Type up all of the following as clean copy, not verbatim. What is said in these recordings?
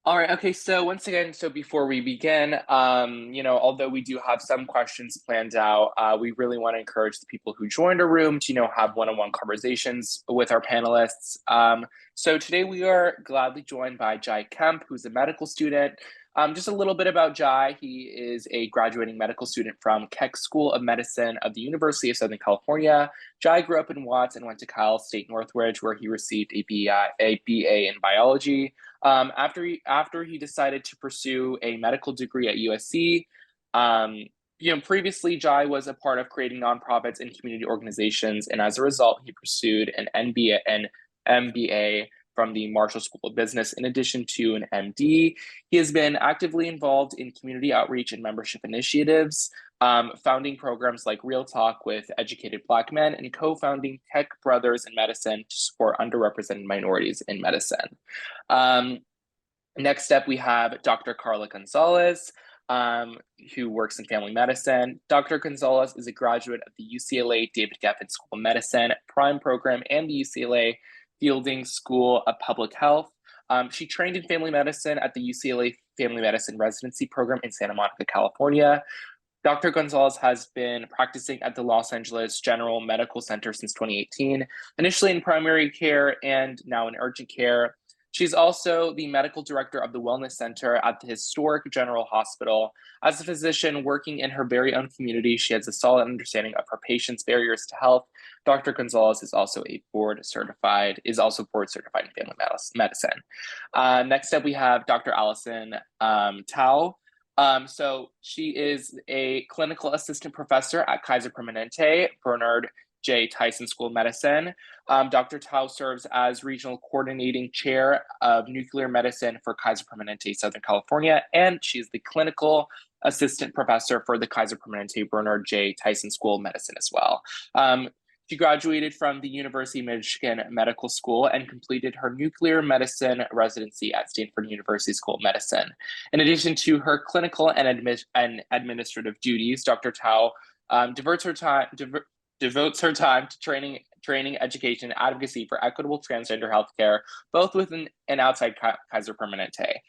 All right. Okay. So once again, so before we begin, although we do have some questions planned out, we really want to encourage the people who joined our room to, have one-on-one conversations with our panelists. So today we are gladly joined by Kemp, who's a medical student. Just a little bit about Jai. He is a graduating medical student from Keck School of Medicine of the University of Southern California. Jai grew up in Watts and went to Cal State Northridge, where he received a BA in biology. After he decided to pursue a medical degree at USC, previously Jai was a part of creating nonprofits and community organizations, and as a result, he pursued an MBA from the Marshall School of Business, in addition to an MD. He has been actively involved in community outreach and membership initiatives, founding programs like Real Talk with Educated Black Men, and co-founding Tech Brothers in Medicine to support underrepresented minorities in medicine. Next up, we have Dr. Karla Gonzalez, who works in family medicine. Dr. Gonzalez is a graduate of the UCLA David Geffen School of Medicine Prime Program and the UCLA Fielding School of Public Health. She trained in family medicine at the UCLA Family Medicine Residency Program in Santa Monica, California. Dr. Gonzalez has been practicing at the Los Angeles General Medical Center since 2018, initially in primary care and now in urgent care. She's also the medical director of the Wellness Center at the historic General Hospital. As a physician working in her very own community, she has a solid understanding of her patients' barriers to health. Dr. Gonzalez is also board certified in family medicine. Next up, we have Dr. Alison Taur. So she is a clinical assistant professor at Kaiser Permanente, Bernard J. Tyson School of Medicine. Dr. Taur serves as regional coordinating chair of nuclear medicine for Kaiser Permanente, Southern California, and she's the clinical assistant professor for the Kaiser Permanente Bernard J. Tyson School of Medicine as well. She graduated from the University of Michigan Medical School and completed her nuclear medicine residency at Stanford University School of Medicine. In addition to her clinical and administrative duties, Dr. Taur devotes her time to training, education, and advocacy for equitable transgender healthcare, both within and outside Kaiser Permanente.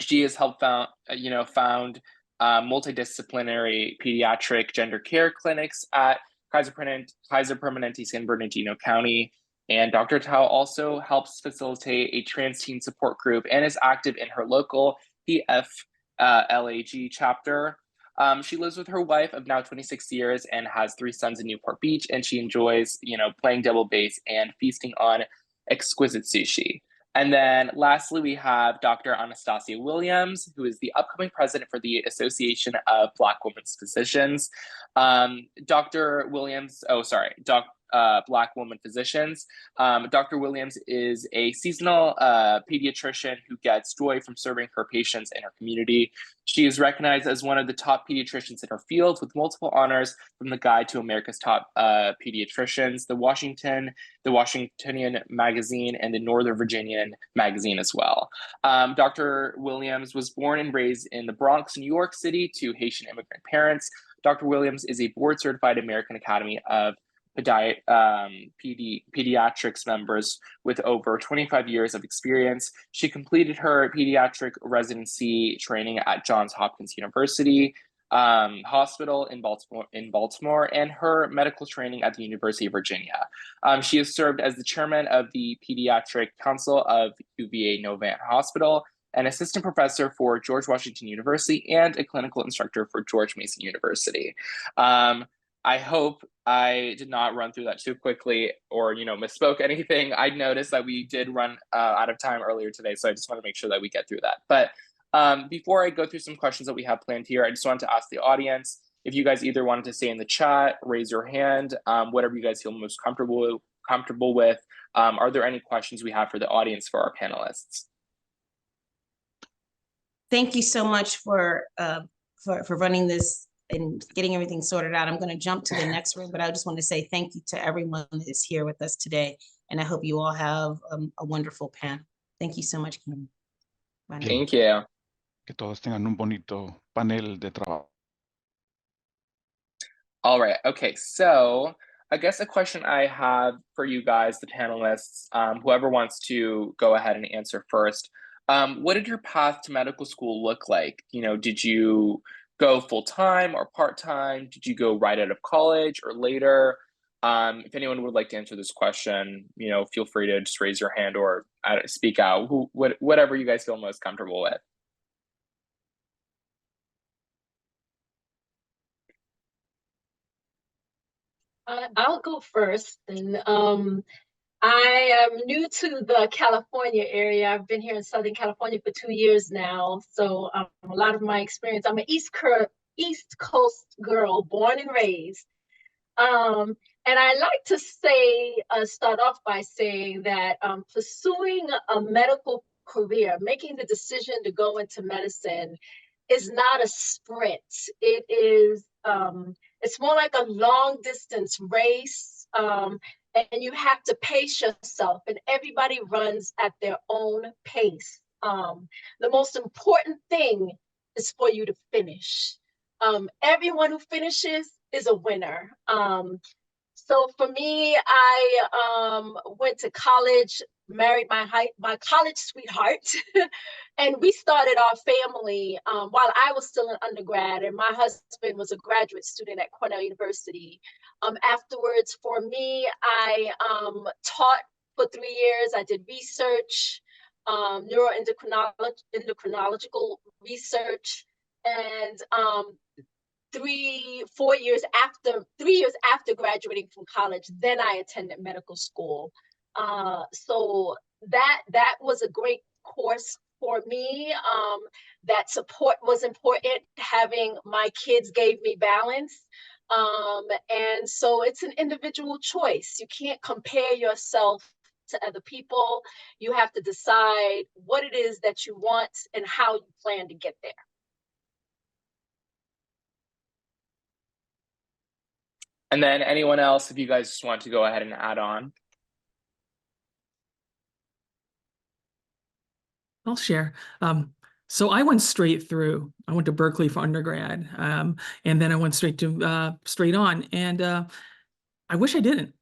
She has helped found multidisciplinary pediatric gender care clinics at Kaiser Permanente San Bernardino County. And Dr. Taur also helps facilitate a trans teen support group and is active in her local PFLAG chapter. She lives with her wife of now 26 years and has 3 sons in Newport Beach, and she enjoys, playing double bass and feasting on exquisite sushi. And then lastly, we have Dr. Anastasia Williams, who is the upcoming president for the Association of Black Women's Physicians. Black woman physicians. Dr. Williams is a seasonal pediatrician who gets joy from serving her patients in her community. She is recognized as one of the top pediatricians in her field, with multiple honors from the Guide to America's Top Pediatricians, the Washingtonian Magazine, and the Northern Virginian Magazine as well. Dr. Williams was born and raised in the Bronx, New York City, to Haitian immigrant parents. Dr. Williams is a board-certified American Academy of Pediatrics members with over 25 years of experience. She completed her pediatric residency training at Johns Hopkins University Hospital in Baltimore, and her medical training at the University of Virginia. She has served as the chairman of the Pediatric Council of UVA Novant Hospital, an assistant professor for George Washington University, and a clinical instructor for George Mason University. I hope I did not run through that too quickly or, misspoke anything. I noticed that we did run out of time earlier today, so I just want to make sure that we get through that. But before I go through some questions that we have planned here, I just wanted to ask the audience if you guys either wanted to say in the chat, raise your hand, whatever you guys feel most comfortable with. Are there any questions we have for the audience for our panelists? Thank you so much for running this and getting everything sorted out. I'm going to jump to the next room, but I just want to say thank you to everyone that is here with us today. And I hope you all have a wonderful panel. Thank you so much, Kim. Thank you. Que todos tengan un bonito panel de trabajo. All right. Okay. So I guess a question I have for you guys, the panelists, whoever wants to go ahead and answer first. What did your path to medical school look like? Did you go full-time or part-time? Did you go right out of college or later? If anyone would like to answer this question, feel free to just raise your hand or speak out, whatever you guys feel most comfortable with. I'll go first. And I am new to the California area. I've been here in Southern California for 2 years now. So a lot of my experience, I'm an East Coast girl, born and raised. And I like to say, start off by saying that pursuing a medical career, making the decision to go into medicine is not a sprint. It is, it's more like a long distance race. And you have to pace yourself, and everybody runs at their own pace. The most important thing is for you to finish. Everyone who finishes is a winner. So for me, I went to college, married my college sweetheart, and we started our family while I was still an undergrad, and my husband was a graduate student at Cornell University. Afterwards, for me, I taught for 3 years. I did research, neuroendocrinological research, and 3 years after graduating from college, then I attended medical school. So that was a great course for me. That support was important. Having my kids gave me balance. And so it's an individual choice. You can't compare yourself to other people. You have to decide what it is that you want and how you plan to get there. And then anyone else, if you guys just want to go ahead and add on. I'll share. So I went straight through. I went to Berkeley for undergrad, and then I went straight on. And I wish I didn't.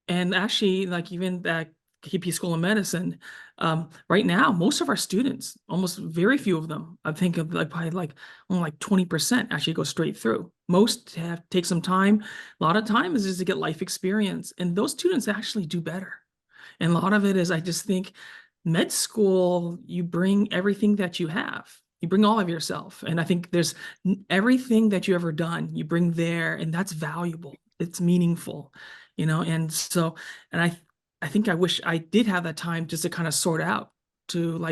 And actually, like even at KP School of Medicine, right now, most of our students, almost very few of them, I think of probably only like 20% actually go straight through. Most have take some time. A lot of time is just to get life experience, and those students actually do better. And a lot of it is, I just think, med school, you bring everything that you have. You bring all of yourself. And I think there's everything that you ever done, you bring there, and that's valuable. It's meaningful, and so, and I think I wish I did have that time just to kind of sort out, to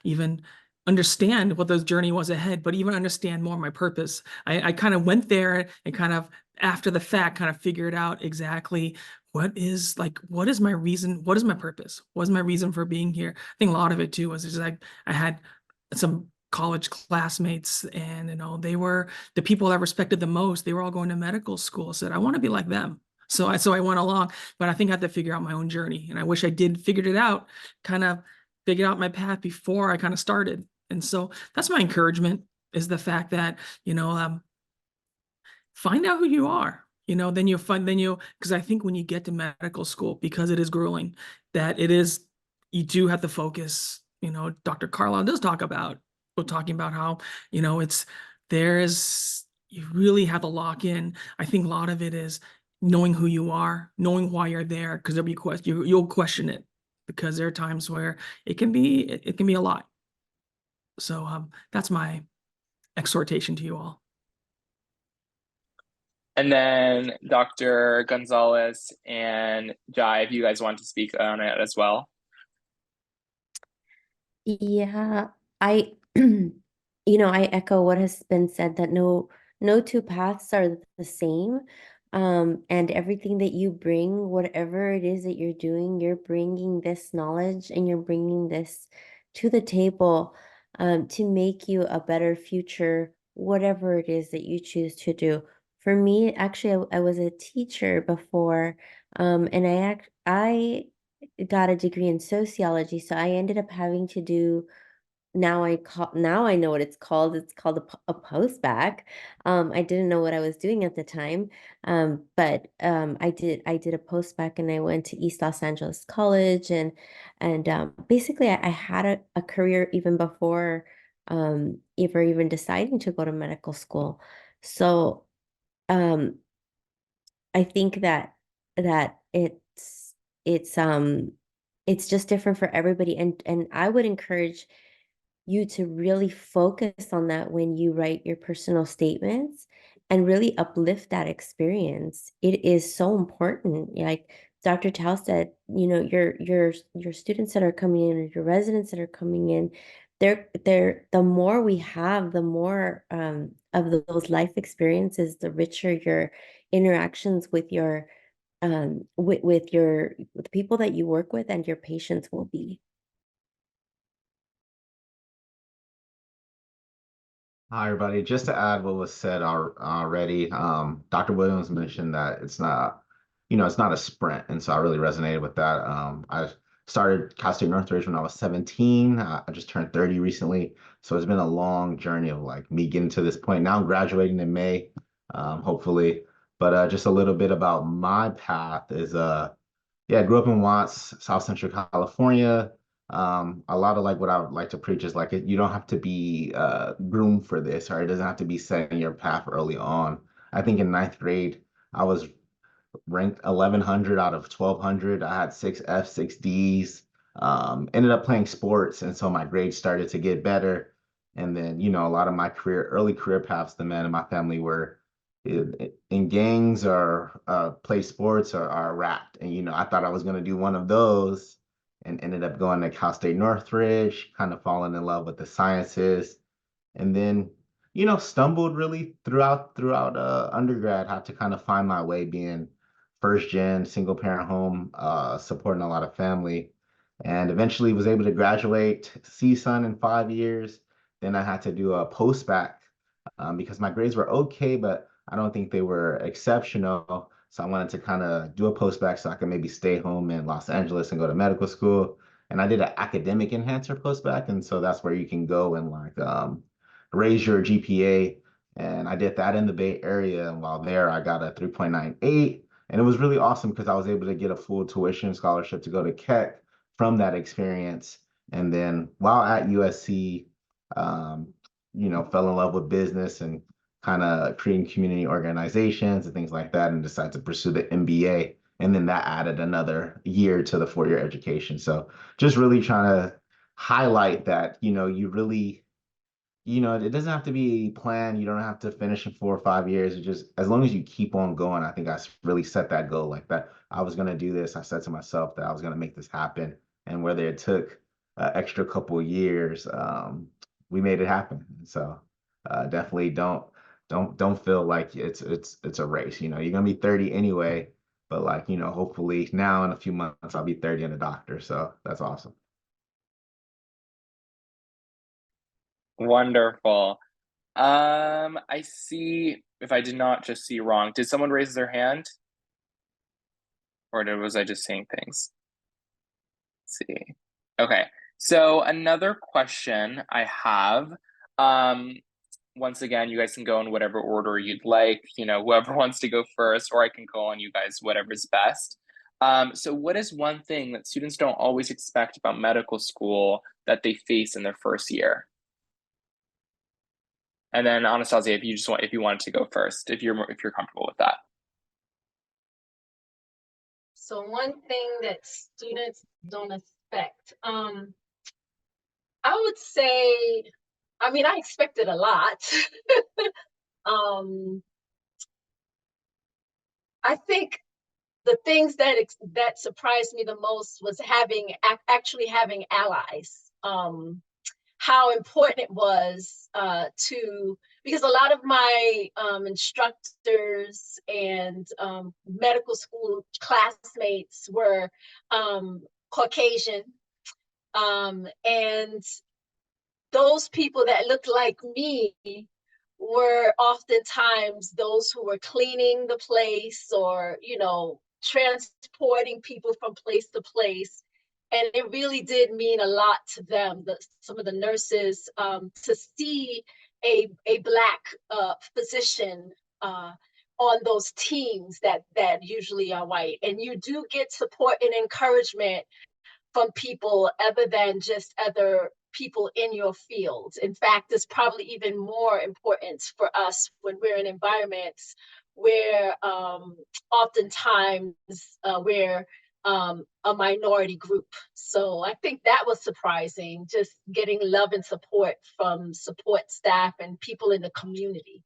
even understand what the journey was ahead, but even understand more my purpose. I kind of went there and kind of after the fact kind of figured out exactly what is my reason, what is my purpose, what is my reason for being here. I think a lot of it too was just like I had some college classmates, and they were the people I respected the most. They were all going to medical school. Said I want to be like them. So I went along, but I think I had to figure out my own journey, and I wish I did figured it out, kind of figured out my path before I kind of started. And so that's my encouragement, is the fact that find out who you are. Then because I think when you get to medical school, because it is grueling, that you do have to focus. Dr. Karla does talking about how, you really have to lock in. I think a lot of it is knowing who you are, knowing why you're there, because there'll be you'll question it, because there are times where it can be a lot. So that's my exhortation to you all. And then Dr. Gonzalez and Jai, if you guys want to speak on it as well. Yeah, I I echo what has been said, that no two paths are the same. And everything that you bring, whatever it is that you're doing, you're bringing this knowledge and you're bringing this to the table to make you a better future, whatever it is that you choose to do. For me, actually, I was a teacher before, and I got a degree in sociology, so I ended up having to do now I know what it's called. It's called a post-bac. I didn't know what I was doing at the time. But I did a post-bac, and I went to East Los Angeles College, and basically I had a career even before ever even deciding to go to medical school. So I think that it's it's just different for everybody, and I would encourage you to really focus on that when you write your personal statements and really uplift that experience. It is so important. Like Dr. Tao said, you know, your students that are coming in, or your residents that are coming in, they're the more we have, the more of those life experiences, the richer your interactions with your with the people that you work with and your patients will be. Hi, everybody. Just to add what was said already, Dr. Williams mentioned that it's not, it's not a sprint. And so I really resonated with that. I started Cal State Northridge when I was 17. I just turned 30 recently. So it's been a long journey of like me getting to this point. Now I'm graduating in May, hopefully. But just a little bit about my path is, yeah, I grew up in Watts, South Central California. A lot of like what I would like to preach is like you don't have to be groomed for this, or it doesn't have to be set in your path early on. I think in ninth grade, I was ranked 1100 out of 1200. I had 6 Fs, 6 Ds. Ended up playing sports, and so my grades started to get better. And then, a lot of my early career paths, the men in my family were in gangs or play sports or are rapped. And, I thought I was going to do one of those and ended up going to Cal State Northridge, kind of falling in love with the sciences. And then, stumbled really throughout undergrad, had to kind of find my way being first gen, single parent home, supporting a lot of family, and eventually was able to graduate, see son in 5 years. Then I had to do a post-bac because my grades were okay, but I don't think they were exceptional. So I wanted to kind of do a post-bac so I could maybe stay home in Los Angeles and go to medical school. And I did an academic enhancer post-bac. And so that's where you can go and like raise your GPA. And I did that in the Bay Area. And while there, I got a 3.98. And it was really awesome because I was able to get a full tuition scholarship to go to Keck from that experience. And then while at USC, fell in love with business and kind of creating community organizations and things like that, and decided to pursue the MBA. And then that added another year to the 4-year education. So just really trying to highlight that, you really, it doesn't have to be planned. You don't have to finish in 4 or 5 years. It just, as long as you keep on going, I think I really set that goal like that. I was going to do this. I said to myself that I was going to make this happen. And whether it took an extra couple of years, we made it happen. So definitely don't feel like it's a race. You're going to be 30 anyway, but like, hopefully now in a few months, I'll be 30 and a doctor. So that's awesome. Wonderful. I see, if I did not just see wrong, did someone raise their hand? Or was I just saying things? Let's see. Okay, so another question I have, once again, you guys can go in whatever order you'd like, whoever wants to go first, or I can go on you guys, whatever's best. So what is one thing that students don't always expect about medical school that they face in their first year? And then Anastasia, if you wanted to go first, if you're comfortable with that. So one thing that students don't expect, I would say, I expected a lot. I think the things that surprised me the most was actually having allies. How important it was because a lot of my instructors and medical school classmates were Caucasian, and those people that looked like me were oftentimes those who were cleaning the place or transporting people from place to place. And it really did mean a lot to them, some of the nurses, to see a Black physician on those teams that usually are white. And you do get support and encouragement from people other than just other people in your field. In fact, it's probably even more important for us when we're in environments where oftentimes we're a minority group. So I think that was surprising, just getting love and support from support staff and people in the community.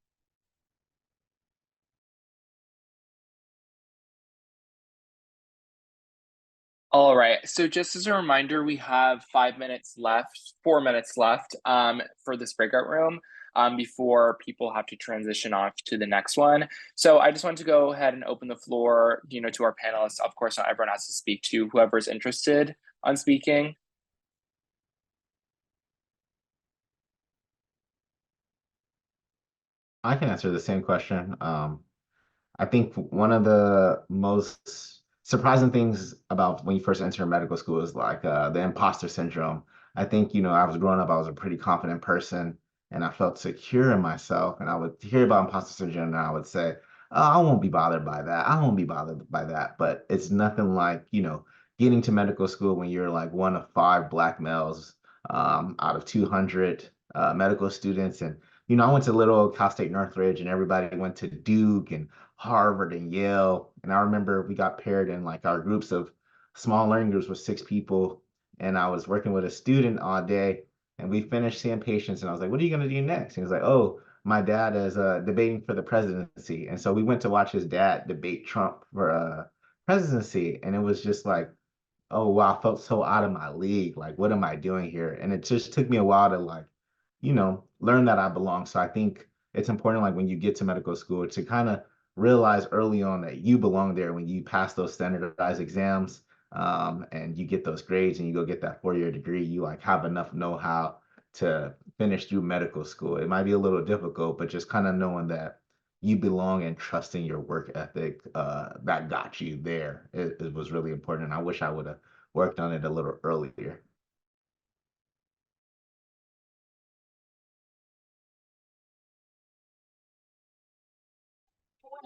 All right, so just as a reminder, we have 4 minutes left for this breakout room before people have to transition off to the next one. So I just want to go ahead and open the floor, to our panelists. Of course, not everyone has to speak, to whoever's interested on speaking. I can answer the same question. I think one of the most surprising things about when you first enter medical school is like the imposter syndrome. I think, I was growing up, I was a pretty confident person and I felt secure in myself. And I would hear about imposter syndrome and I would say, oh, I won't be bothered by that. I won't be bothered by that. But it's nothing like, getting to medical school when you're like one of 5 Black males out of 200 medical students. And I went to little Cal State Northridge and everybody went to Duke and Harvard and Yale. And I remember we got paired in like our groups of small learning groups with 6 people. And I was working with a student all day and we finished seeing patients. And I was like, what are you going to do next? And he was like, oh, my dad is debating for the presidency. And so we went to watch his dad debate Trump for presidency. And it was just like, oh, wow, I felt so out of my league. Like, what am I doing here? And it just took me a while to like, learn that I belong. So I think it's important, like when you get to medical school, to kind of realize early on that you belong there when you pass those standardized exams and you get those grades and you go get that 4-year degree, you like have enough know-how to finish through medical school. It might be a little difficult, but just kind of knowing that you belong and trusting your work ethic that got you there, it was really important. And I wish I would have worked on it a little earlier.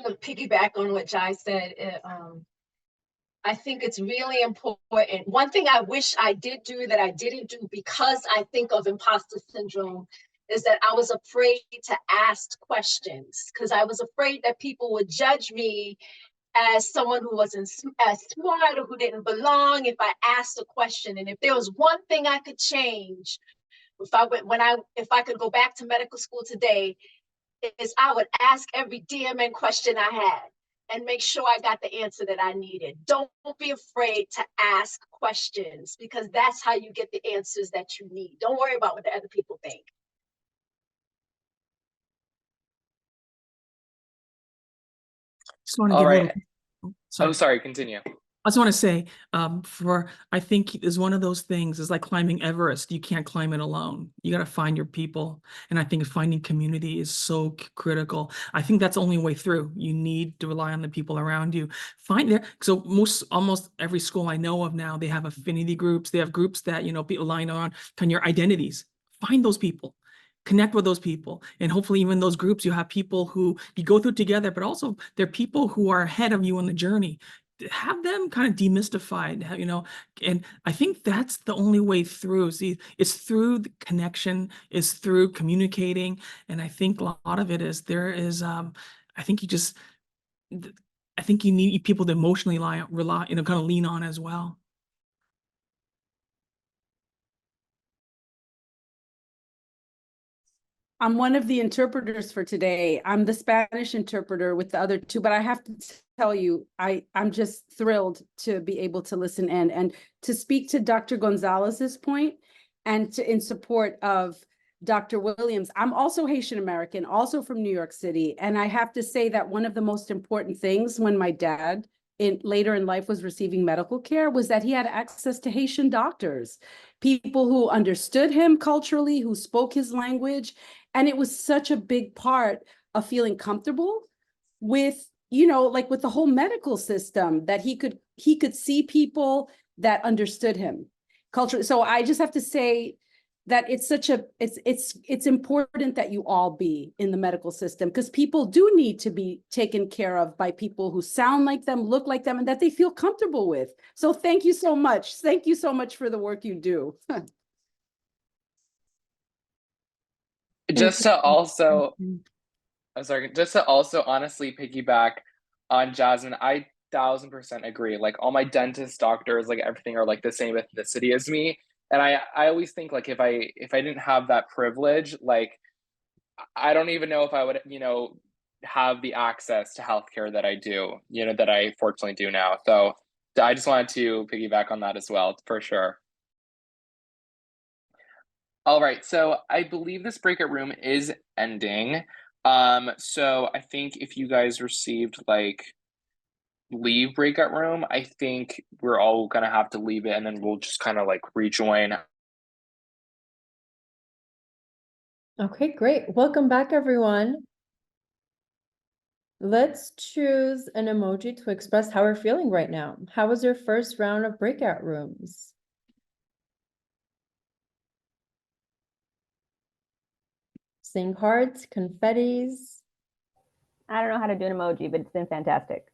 To piggyback on what Jai said, I think it's really important. One thing I wish I did do that I didn't do because I think of imposter syndrome is that I was afraid to ask questions because I was afraid that people would judge me as someone who wasn't as smart or who didn't belong if I asked a question. And if there was one thing I could change, if I could go back to medical school today, is I would ask every DMN question I had and make sure I got the answer that I needed. Don't be afraid to ask questions because that's how you get the answers that you need. Don't worry about what the other people think. Just want to All give a right. little. Oh, sorry, continue. I just want to say, I think is one of those things is like climbing Everest. You can't climb it alone. You got to find your people. And I think finding community is so critical. I think that's the only way through. You need to rely on the people around you. So almost every school I know of now, they have affinity groups. They have groups that, people line on kind of your identities. Find those people. Connect with those people. And hopefully even those groups, you have people who you go through together, but also they're people who are ahead of you on the journey. Have them kind of demystified, and I think that's the only way through. See, it's through the connection, it's through communicating. And I think a lot of it is I think you need people to emotionally rely, kind of lean on as well. I'm one of the interpreters for today. I'm the Spanish interpreter with the other 2, but I have to tell you, I'm just thrilled to be able to listen in and to speak to Dr. Gonzalez's point and in support of Dr. Williams. I'm also Haitian American, also from New York City. And I have to say that one of the most important things when my dad later in life was receiving medical care was that he had access to Haitian doctors, people who understood him culturally, who spoke his language. And it was such a big part of feeling comfortable with, like with the whole medical system, that he could see people that understood him culturally. So I just have to say that it's such a, it's important that you all be in the medical system, because people do need to be taken care of by people who sound like them, look like them, and that they feel comfortable with. So thank you so much. Thank you so much for the work you do. Just to also, I'm sorry, just to also honestly piggyback on Jasmine, I 1000% agree. Like all my dentist doctors, like everything are like the same ethnicity as me. And I always think like if I didn't have that privilege, like I don't even know if I would, have the access to healthcare that I do, that I fortunately do now. So I just wanted to piggyback on that as well, for sure. All right, so I believe this breakout room is ending. So I think if you guys received like leave breakout room, I think we're all gonna have to leave it and then we'll just kind of like rejoin. Okay, great. Welcome back, everyone. Let's choose an emoji to express how we're feeling right now. How was your first round of breakout rooms? Saying hearts, confettis. I don't know how to do an emoji, but it's been fantastic.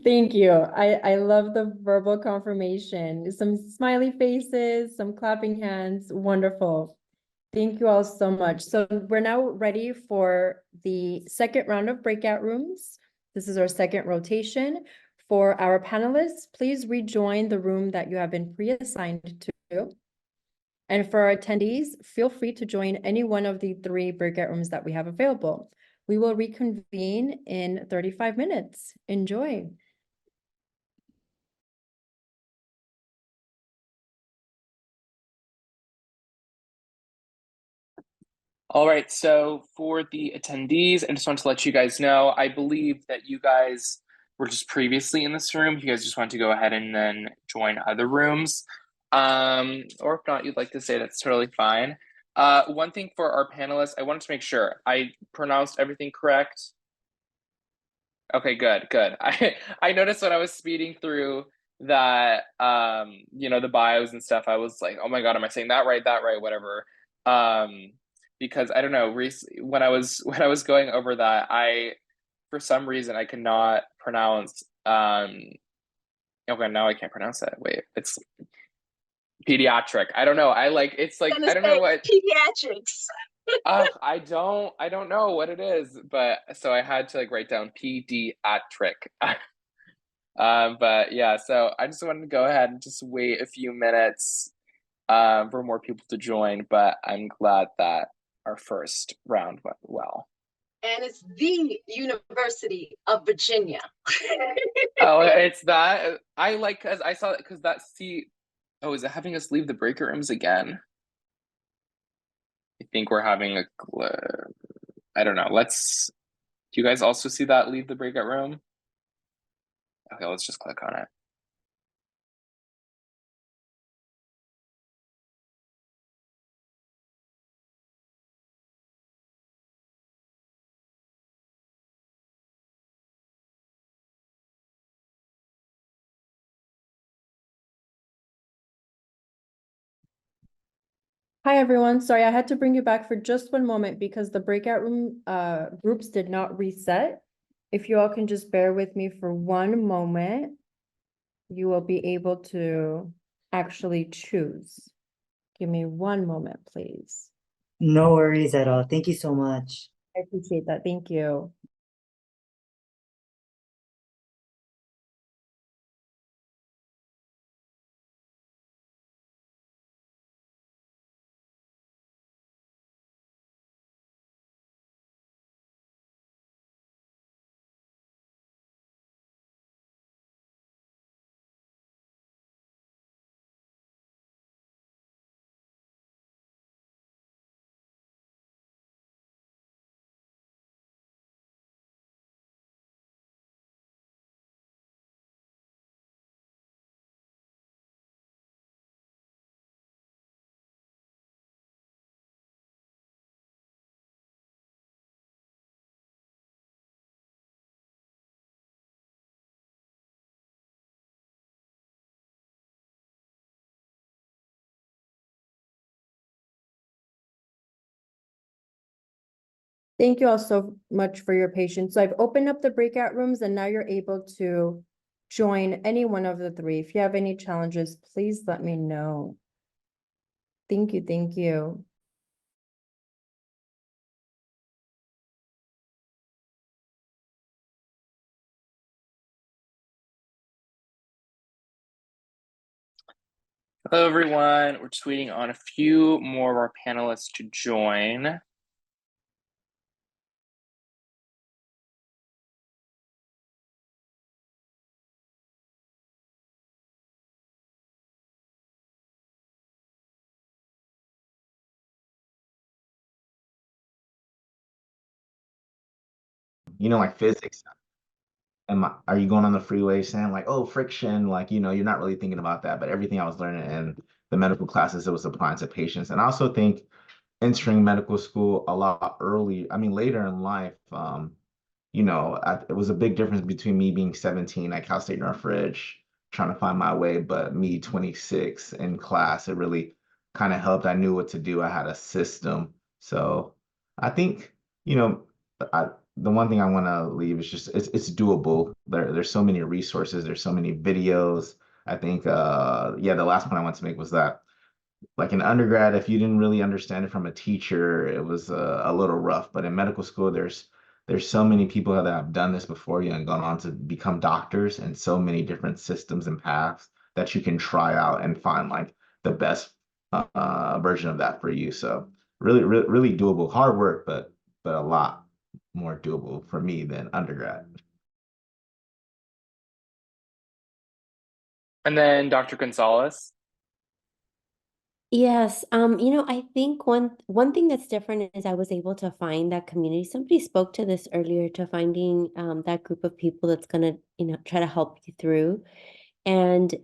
Thank you. I love the verbal confirmation. Some smiley faces, some clapping hands. Wonderful. Thank you all so much. So we're now ready for the second round of breakout rooms. This is our second rotation. For our panelists, please rejoin the room that you have been pre-assigned to. And for our attendees, feel free to join any one of the 3 breakout rooms that we have available. We will reconvene in 35 minutes. Enjoy. All right, so for the attendees, I just want to let you guys know, I believe that you guys were just previously in this room. You guys just want to go ahead and then join other rooms. Or if not, you'd like to say that's totally fine. One thing for our panelists, I wanted to make sure I pronounced everything correct. Okay, good. I noticed when I was speeding through that, the bios and stuff, I was like, oh my God, am I saying that right, whatever. Because I don't know, when I was going over that, for some reason I could not pronounce, okay, now I can't pronounce that. Wait, it's pediatric. I don't know. It's like, I don't know what. Pediatrics. I don't know what it is, but so I had to like write down pediatric. But yeah, so I just wanted to go ahead and just wait a few minutes for more people to join, but I'm glad that our first round went well. And it's the University of Virginia. Oh, it's that. I like, because I saw it, because oh, is it having us leave the breaker rooms again? I think we're having I don't know. Do you guys also see that leave the breakout room? Okay, let's just click on it. Hi, everyone. Sorry, I had to bring you back for just one moment because the breakout room groups did not reset. If you all can just bear with me for one moment, you will be able to actually choose. Give me one moment, please. No worries at all. Thank you so much. I appreciate that. Thank you. Thank you all so much for your patience. So I've opened up the breakout rooms and now you're able to join any one of the three. If you have any challenges, please let me know. Thank you, thank you. Hello, everyone. We're just waiting on a few more of our panelists to join. You know, like physics. Are you going on the freeway saying like, oh, friction, like, you know, you're not really thinking about that, but everything I was learning in the medical classes, it was applying to patients. And I also think entering medical school a lot early, I mean, later in life, you know, it was a big difference between me being 17 at Cal State Northridge, trying to find my way, but me 26 in class, it really kind of helped. I knew what to do. I had a system. So I think, you know, the one thing I want to leave is just it's doable. There's so many resources. There's so many videos. I think, yeah, the last point I want to make was that like in undergrad, if you didn't really understand it from a teacher, it was a little rough. But in medical school, there's so many people that have done this before you and gone on to become doctors, and so many different systems and paths that you can try out and find like the best version of that for you. So really doable. Hard work, but a lot more doable for me than undergrad. And then Dr. Gonzalez. Yes, you know, I think one thing that's different is I was able to find that community. Somebody spoke to this earlier, to finding that group of people that's gonna, you know, try to help you through. And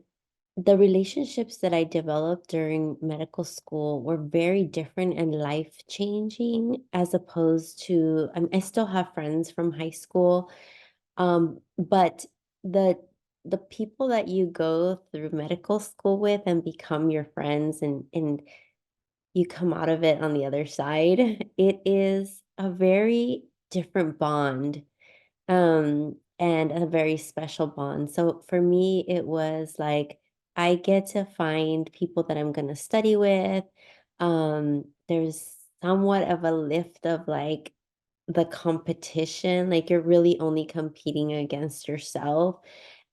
the relationships that I developed during medical school were very different and life-changing, as opposed to, I still have friends from high school, but the people that you go through medical school with and become your friends, and you come out of it on the other side, it is a very different bond, and a very special bond. So for me, it was like, I get to find people that I'm going to study with. There's somewhat of a lift of like the competition, like you're really only competing against yourself.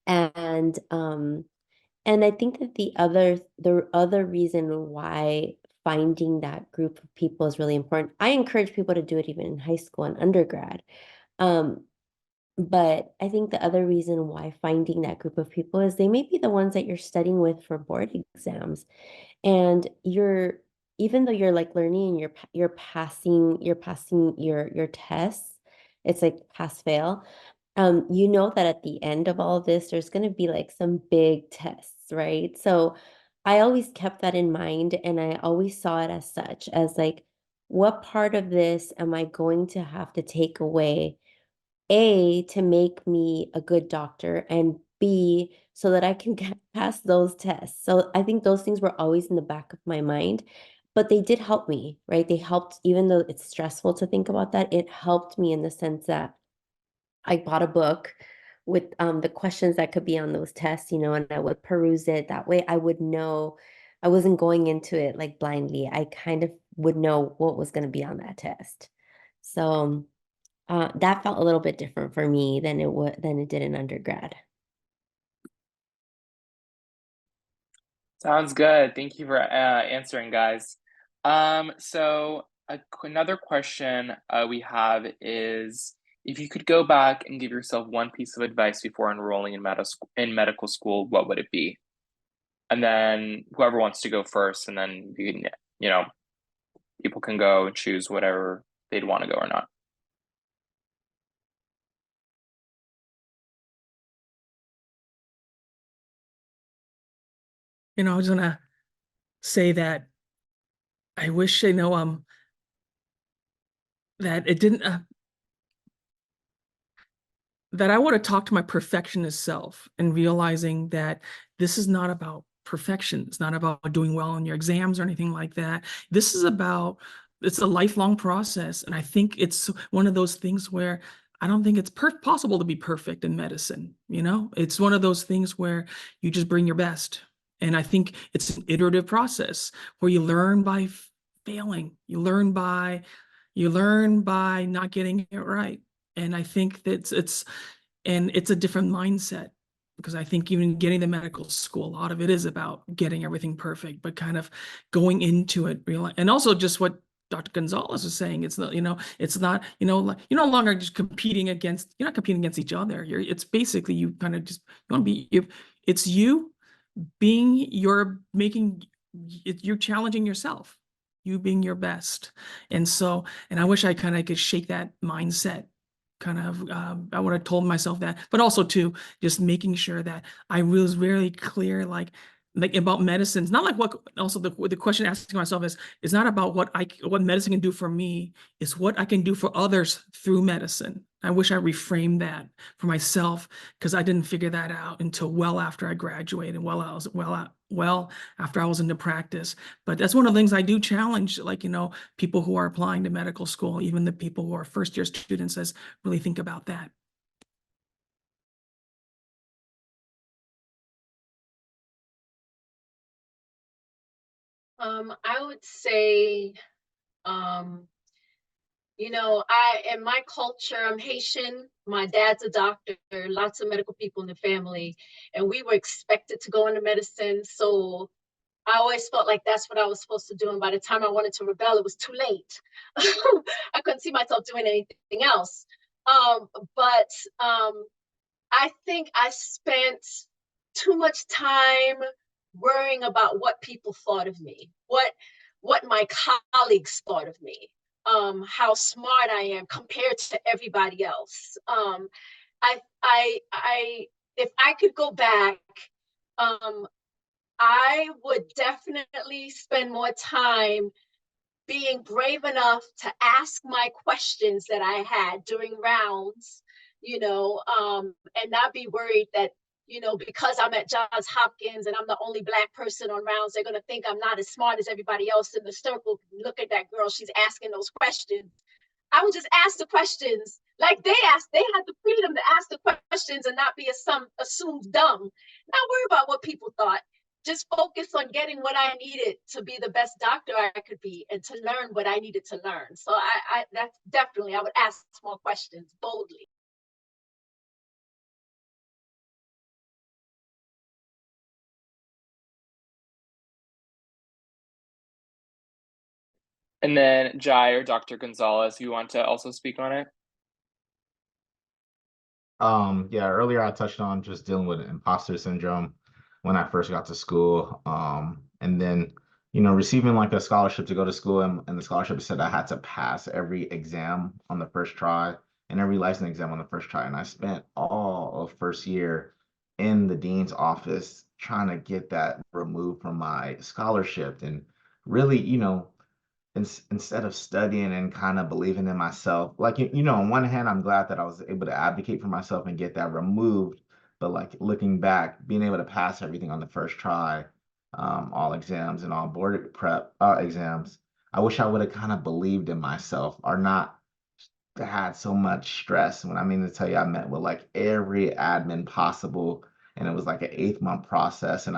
And I think that the other reason why finding that group of people is really important. I encourage people to do it even in high school and undergrad. Um, but I think the other reason why finding that group of people is they may be the ones that you're studying with for board exams. And even though you're like learning and you're passing your tests, it's like pass fail. You know that at the end of all this, there's going to be like some big tests, right? So I always kept that in mind, and I always saw it as such, as like, what part of this am I going to have to take away, A, to make me a good doctor, and B, so that I can get past those tests. So I think those things were always in the back of my mind, but they did help me, right? They helped, even though it's stressful to think about that, it helped me in the sense that I bought a book with the questions that could be on those tests, you know, and I would peruse it. That way I would know I wasn't going into it like blindly. I kind of would know what was going to be on that test. So that felt a little bit different for me than it did in undergrad. Sounds good. Thank you for answering, guys. So another question we have is, if you could go back and give yourself one piece of advice before enrolling in medical school, what would it be? And then whoever wants to go first, and then you can, you know, people can go and choose whatever they'd want to go or not. You know, I was gonna say that I wish, you know, that it didn't, that I would have talked to my perfectionist self and realizing that this is not about perfection. It's not about doing well on your exams or anything like that. This is about it's a lifelong process. And I think it's one of those things where I don't think it's possible to be perfect in medicine. You know, it's one of those things where you just bring your best. And I think it's an iterative process where you learn by failing. You learn by not getting it right. And I think that it's a different mindset, because I think even getting to medical school, a lot of it is about getting everything perfect, but kind of going into it, and also just what Dr. Gonzalez was saying, it's not, it's not, like, you're no longer just you're not competing against each other. It's basically, you kind of just, you want to be, it's you being you're challenging yourself, you being your best. And I wish I kind of could shake that mindset. I would have told myself that, but also too, just making sure that I was very clear, like about medicine. It's not like the question asking myself is not about what medicine can do for me, it's what I can do for others through medicine. I wish I reframed that for myself, because I didn't figure that out until well after I graduated, well after I was into practice. But that's one of the things I do challenge, like, people who are applying to medical school, even the people who are first-year students, as really think about that. I would say, in my culture, I'm Haitian. My dad's a doctor, lots of medical people in the family, and we were expected to go into medicine. So I always felt like that's what I was supposed to do. And by the time I wanted to rebel, it was too late. I couldn't see myself doing anything else. But I think I spent too much time worrying about what people thought of me, what my colleagues thought of me, how smart I am compared to everybody else. If I could go back, I would definitely spend more time being brave enough to ask my questions that I had during rounds, and not be worried that, because I'm at Johns Hopkins and I'm the only Black person on rounds, they're going to think I'm not as smart as everybody else in the circle. Look at that girl, she's asking those questions. I would just ask the questions like they asked. They had the freedom to ask the questions and not be assumed dumb. Not worry about what people thought. Just focus on getting what I needed to be the best doctor I could be and to learn what I needed to learn. So that's definitely, I would ask more questions boldly. And then Jai or Dr. Gonzalez, you want to also speak on it? Yeah, earlier I touched on just dealing with imposter syndrome when I first got to school. And then, receiving like a scholarship to go to school, and the scholarship said I had to pass every exam on the first try and every license exam on the first try. And I spent all of first year in the dean's office trying to get that removed from my scholarship. And really, instead of studying and kind of believing in myself, like, on one hand, I'm glad that I was able to advocate for myself and get that removed. But like looking back, being able to pass everything on the first try, all exams and all board prep exams, I wish I would have kind of believed in myself, or not had so much stress. When I mean to tell you, I met with like every admin possible, and it was like an 8-month process. And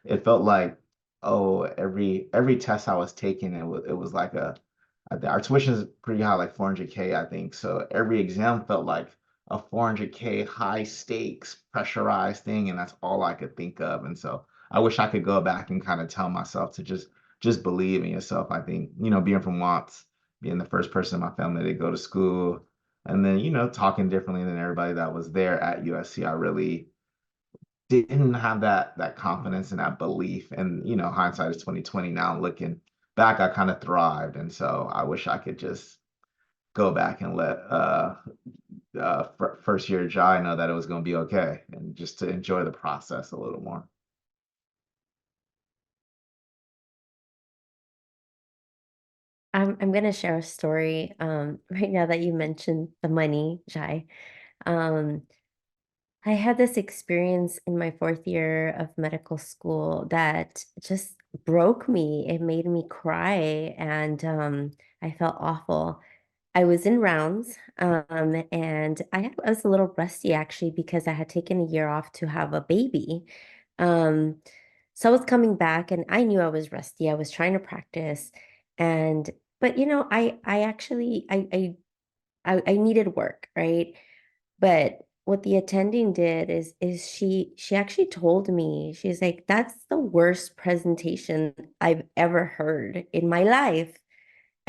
it felt like, oh, every test I was taking, it was like our tuition is pretty high, like 400K, I think. So every exam felt like a 400K high stakes pressurized thing, and that's all I could think of. And so I wish I could go back and kind of tell myself to just believe in yourself. I think, being from Watts, being the first person in my family to go to school, and then, talking differently than everybody that was there at USC, I really didn't have that confidence and that belief. And, hindsight is 2020. Now looking back, I kind of thrived. And so I wish I could just go back and let first year Jai know that it was going to be okay, and just to enjoy the process a little more. I'm gonna share a story right now that you mentioned the money, Jai. I had this experience in my 4th year of medical school that just broke me. It made me cry, and I felt awful. I was in rounds, and I was a little rusty actually because I had taken a year off to have a baby. Um, so I was coming back, and I knew I was rusty. I was trying to practice, and but I actually I needed work, right? But what the attending did is she actually told me, she's like, that's the worst presentation I've ever heard in my life.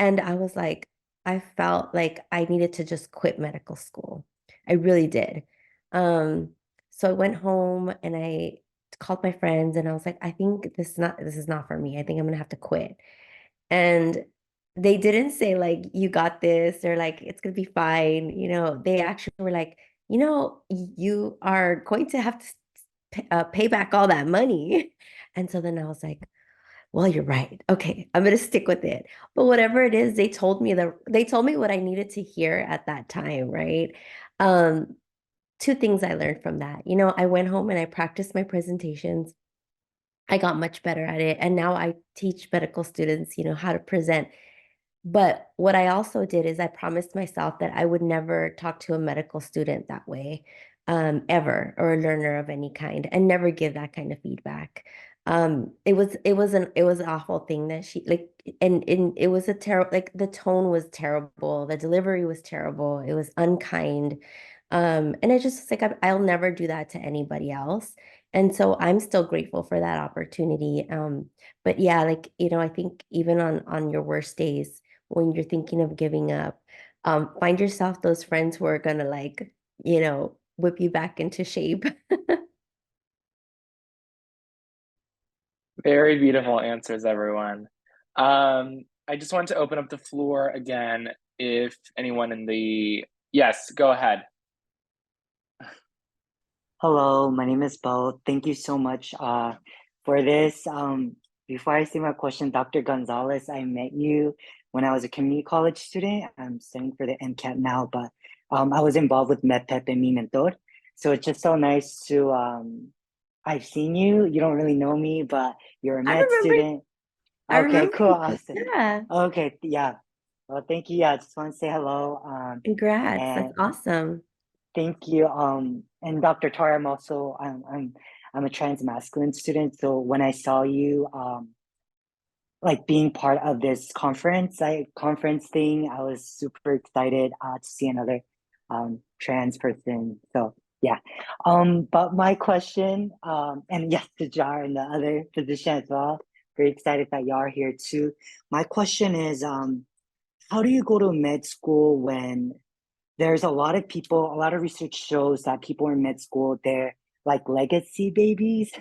And I was like, I felt like I needed to just quit medical school. I really did. Um, so I went home and I called my friends and I was like, I think this is not for me. I think I'm gonna have to quit. And they didn't say like, you got this, or like, it's gonna be fine. They actually were like, you are going to have to pay back all that money. And so then I was like, well, you're right. Okay, I'm gonna stick with it. But whatever it is, they told me what I needed to hear at that time, right? Um, Two things I learned from that. I went home and I practiced my presentations. I got much better at it. And now I teach medical students, how to present. But what I also did is I promised myself that I would never talk to a medical student that way, ever, or a learner of any kind, and never give that kind of feedback. It was an awful thing that she like, and it was a terrible, like the tone was terrible, the delivery was terrible, it was unkind. And I just was like, I'll never do that to anybody else. And so I'm still grateful for that opportunity. But yeah, like, I think even on your worst days, when you're thinking of giving up, find yourself those friends who are gonna like, whip you back into shape. Very beautiful answers, everyone. I just want to open up the floor again. If anyone yes, go ahead. Hello, my name is Bo. Thank you so much for this. Before I say my question, Dr. Gonzalez, I met you when I was a community college student. I'm studying for the MCAT now, but I was involved with MedPep and Mi Mentor. So it's just so nice to, I've seen you. You don't really know me, but you're a I med remember. student. I Okay, remember. cool, awesome. Yeah. Okay, yeah. Well, thank you. Yeah, I just want to say hello. Congrats. And That's awesome. thank you. And Dr. Taur, I'm a trans masculine student. So when I saw you like being part of this conference thing, I was super excited to see another trans person. So yeah. But my question, and yes, to Jar and the other physician as well. Very excited that y'all are here too. My question is, how do you go to med school when there's a lot of people, a lot of research shows that people in med school, they're like legacy babies,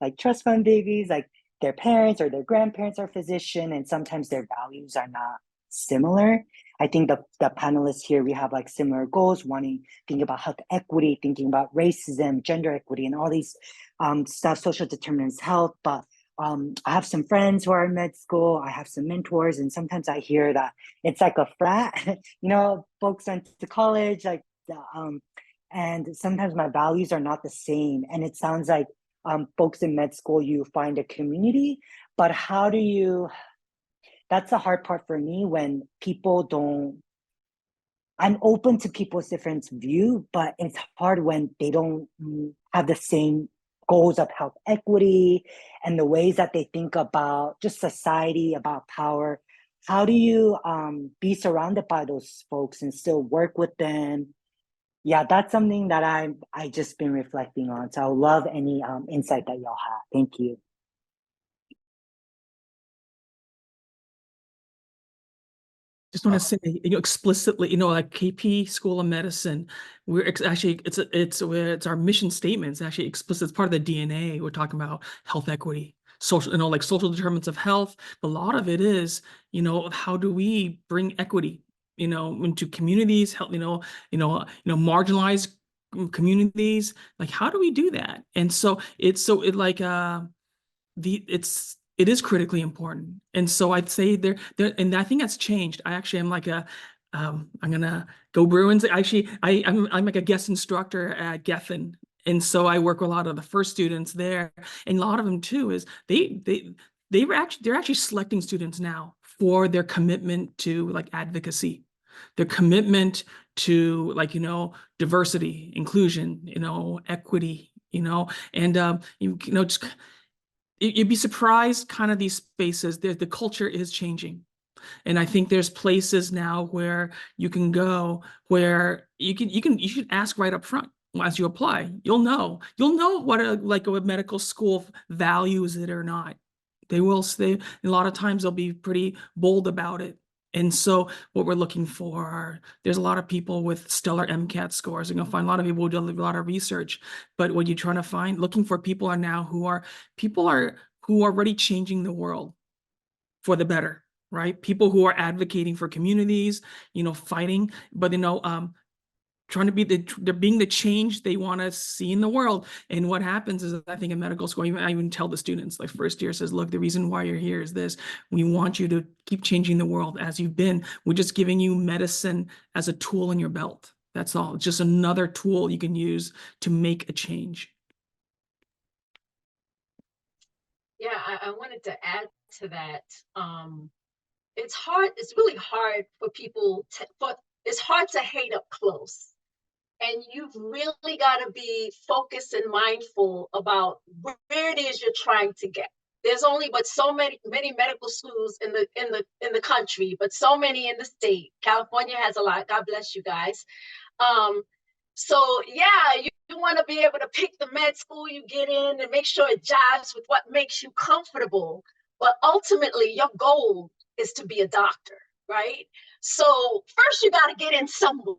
like trust fund babies, like their parents or their grandparents are physician, and sometimes their values are not similar. I think the panelists here, we have like similar goals, thinking about health equity, thinking about racism, gender equity, and all these stuff, social determinants of health. But I have some friends who are in med school, I have some mentors, and sometimes I hear that it's like a frat, folks went to college, like, and sometimes my values are not the same. And it sounds like folks in med school, you find a community, but that's the hard part for me when I'm open to people's different view, but it's hard when they don't have the same goals of health equity and the ways that they think about just society, about power. How do you be surrounded by those folks and still work with them? Yeah, that's something that I just been reflecting on. So I would love any insight that y'all have. Thank you. Just want to say, explicitly, like KP School of Medicine, it's our mission statement. It's actually explicit. It's part of the DNA. We're talking about health equity, social, like social determinants of health. A lot of it is, how do we bring equity, into communities, help, marginalized communities. Like, how do we do that? And so it is critically important. And so I'd say there, and I think that's changed. I actually am like I'm gonna go Bruins. Actually, I'm like a guest instructor at Geffen. And so I work with a lot of the first students there. And a lot of them too is they they're actually selecting students now for their commitment to like advocacy, their commitment to like, diversity, inclusion, equity, and just you'd be surprised kind of these spaces, the culture is changing. And I think there's places now where you can go where you should ask right up front as you apply. You'll know what a medical school values it or not. They will say a lot of times they'll be pretty bold about it. And so what we're looking for are, there's a lot of people with stellar MCAT scores. You're gonna find a lot of people who do a lot of research, but what you're trying to find, looking for people are now who are already changing the world for the better, right? People who are advocating for communities, fighting, but trying to be they're being the change they want to see in the world. And what happens is, I think in medical school, I even tell the students, like first year says, look, the reason why you're here is this. We want you to keep changing the world as you've been. We're just giving you medicine as a tool in your belt. That's all. It's just another tool you can use to make a change. Yeah, I wanted to add to that. It's really hard for people it's hard to hate up close. And you've really got to be focused and mindful about where it is you're trying to get. There's only but so many medical schools in the country, but so many in the state. California has a lot. God bless you guys. So yeah, you want to be able to pick the med school you get in and make sure it jives with what makes you comfortable. But ultimately, your goal is to be a doctor, right? So first you got to get in somewhere.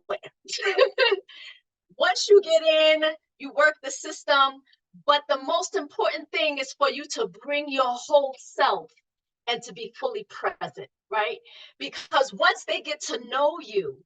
Once you get in, you work the system, but the most important thing is for you to bring your whole self and to be fully present, right? Because once they get to know you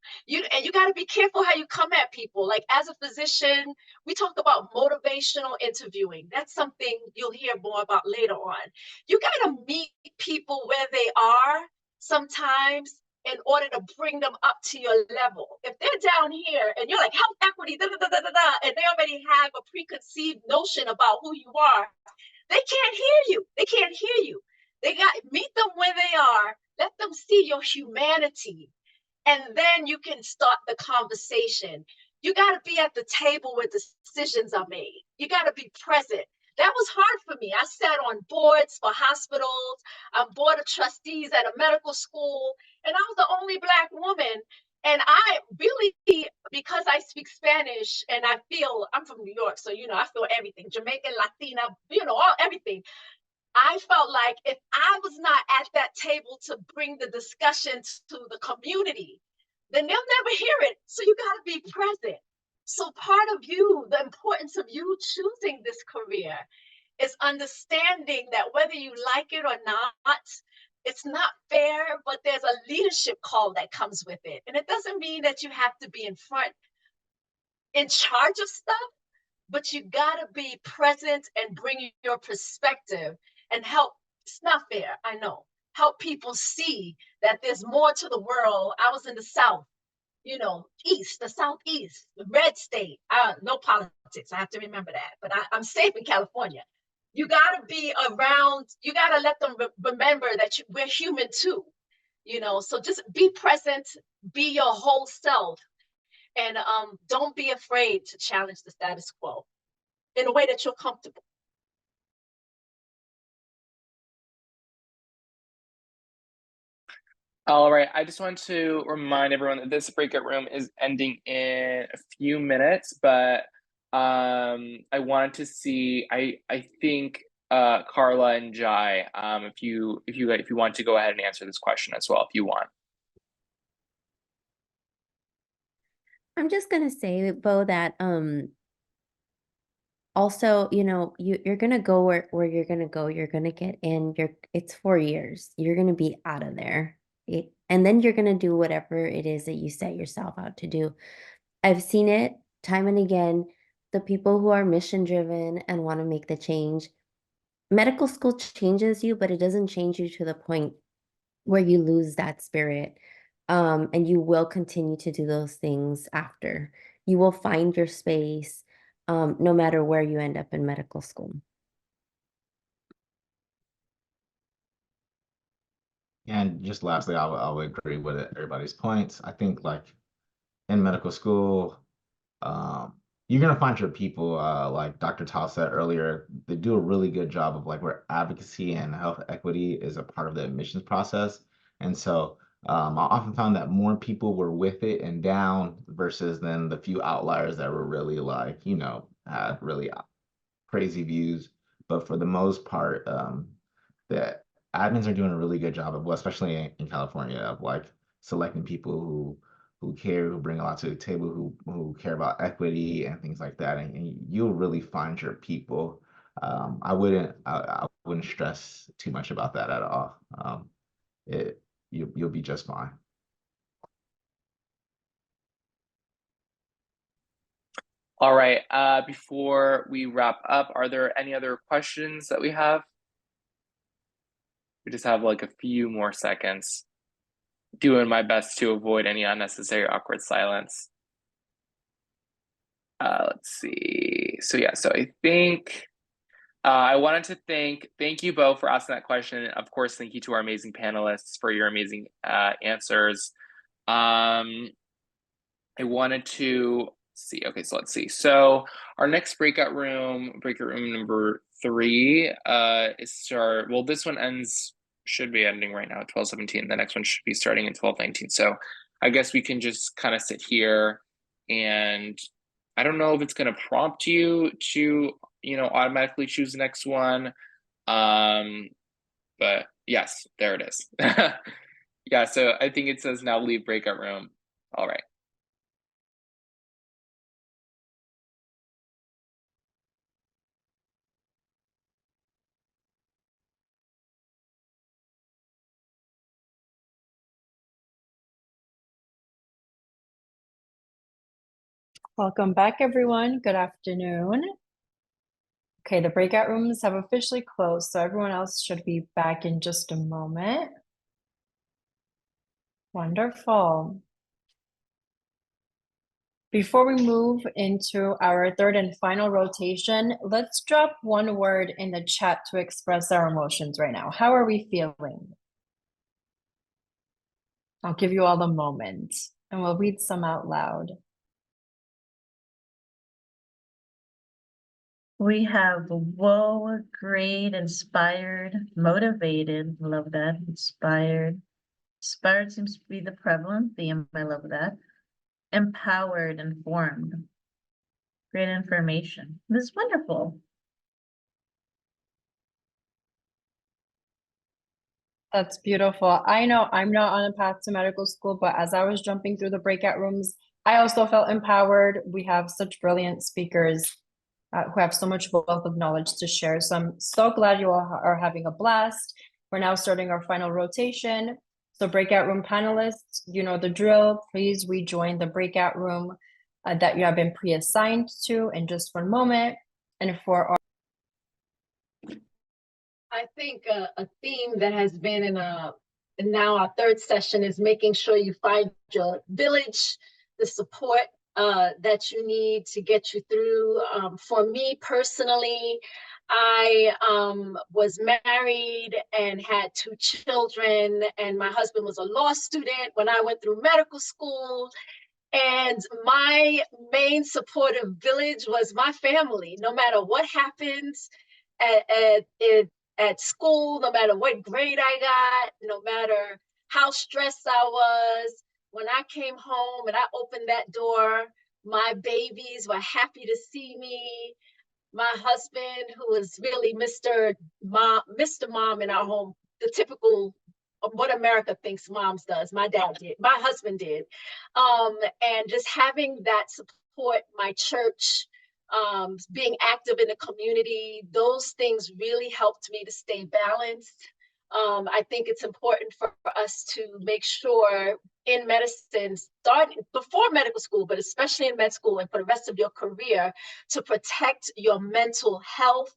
got to be careful how you come at people. Like as a physician, we talk about motivational interviewing. That's something you'll hear more about later on. You got to meet people where they are sometimes in order to bring them up to your level. If they're down here and you're like health equity, and they already have a preconceived notion about who you are, they can't hear you. They can't hear you. Meet them where they are, let them see your humanity, and then you can start the conversation. You got to be at the table where decisions are made. You got to be present. That was hard for me. I sat on boards for hospitals, I'm board of trustees at a medical school, and I was the only Black woman. And I really, because I speak Spanish and I'm from New York, so, I feel everything, Jamaican, Latina, everything. I felt like if I was not at that table to bring the discussion to the community, then they'll never hear it. So you got to be present. So part of the importance of you choosing this career is understanding that whether you like it or not, it's not fair, but there's a leadership call that comes with it. And it doesn't mean that you have to be in charge of stuff, but you got to be present and bring your perspective and help. It's not fair, I know. Help people see that there's more to the world. I was in the South, the Southeast, the red state. No politics, I have to remember that. But I'm safe in California. You got to be around, you got to let them remember that we're human too. So just be present, be your whole self. And don't be afraid to challenge the status quo in a way that you're comfortable. All right, I just want to remind everyone that this breakout room is ending in a few minutes, but I wanted to see, I think Karla and Jai, if you want to go ahead and answer this question as well, if you want. I'm just gonna say, Bo, that also, you're gonna go where you're gonna go. You're gonna get in. It's 4 years. You're gonna be out of there, and then you're gonna do whatever it is that you set yourself out to do. I've seen it time and again. The people who are mission driven and want to make the change. Medical school changes you, but it doesn't change you to the point where you lose that spirit. And you will continue to do those things after. You will find your space, no matter where you end up in medical school. And just lastly, I would agree with everybody's points. I think like in medical school, you're gonna find your people, like Dr. Tal said earlier, they do a really good job of like where advocacy and health equity is a part of the admissions process. And so I often found that more people were with it and down versus then the few outliers that were really like, had really crazy views. But for the most part, the admins are doing a really good job of, well, especially in California, of like selecting people who care, who bring a lot to the table, who care about equity and things like that, and you'll really find your people. I wouldn't stress too much about that at all. You'll be just fine. All right. Before we wrap up, are there any other questions that we have? We just have like a few more seconds. Doing my best to avoid any unnecessary awkward silence. Let's see. So I think I wanted to thank you both for asking that question. Of course, thank you to our amazing panelists for your amazing answers. I wanted to see. Okay, so let's see. So our next breakout room number 3, is well, this one should be ending right now at 12:17. The next one should be starting at 12:19. So I guess we can just kind of sit here, and I don't know if it's going to prompt you to, automatically choose the next one. But yes, there it is. Yeah, so I think it says now leave breakout room. All right. Welcome back, everyone. Good afternoon. Okay, the breakout rooms have officially closed, so everyone else should be back in just a moment. Wonderful. Before we move into our third and final rotation, let's drop one word in the chat to express our emotions right now. How are we feeling? I'll give you all a moment and we'll read some out loud. We have whoa, great, inspired, motivated, love that, inspired. Inspired seems to be the prevalent theme, I love that. Empowered, informed. Great information. This is wonderful. That's beautiful. I know I'm not on a path to medical school, but as I was jumping through the breakout rooms, I also felt empowered. We have such brilliant speakers who have so much wealth of knowledge to share. So I'm so glad you all are having a blast. We're now starting our final rotation. So breakout room panelists, you know the drill. Please rejoin the breakout room that you have been pre-assigned to in just one moment. And for our I think a theme that has been in now our third session is making sure you find your village, the support that you need to get you through. For me personally, I was married and had 2 children, and my husband was a law student when I went through medical school. And my main supportive village was my family. No matter what happens at school, no matter what grade I got, no matter how stressed I was, when I came home and I opened that door, my babies were happy to see me. My husband, who was really Mr. Mom in our home, the typical of what America thinks moms does. My dad did, my husband did. And just having that support, my church, being active in the community, those things really helped me to stay balanced. I think it's important for us to make sure in medicine, starting before medical school, but especially in med school and for the rest of your career, to protect your mental health.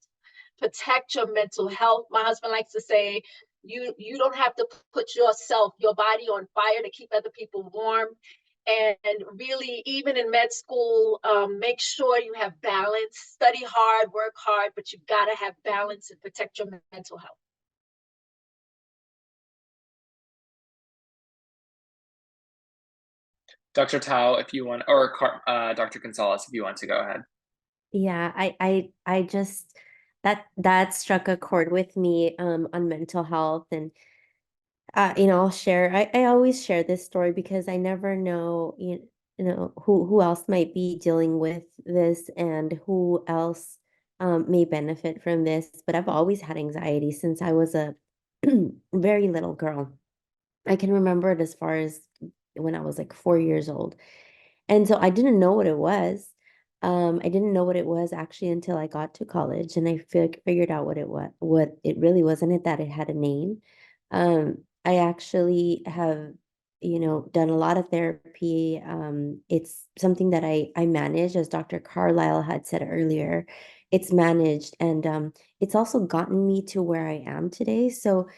Protect your mental health. My husband likes to say, you don't have to put your body on fire to keep other people warm. And really, even in med school, make sure you have balance. Study hard, work hard, but you've got to have balance and protect your mental health. Dr. Tao, if you want, or Dr. Gonzalez, if you want to go ahead. Yeah, I just that struck a chord with me on mental health. And I'll share, I always share this story because I never know, who else might be dealing with this and who else may benefit from this. But I've always had anxiety since I was a very little girl. I can remember it as far as when I was like 4 years old. And so I didn't know what it was. I didn't know what it was actually until I got to college, and I figured out what it really was, and that it had a name. I actually have, done a lot of therapy. It's something that I manage, as Dr. Carlisle had said earlier. It's managed, and it's also gotten me to where I am today. So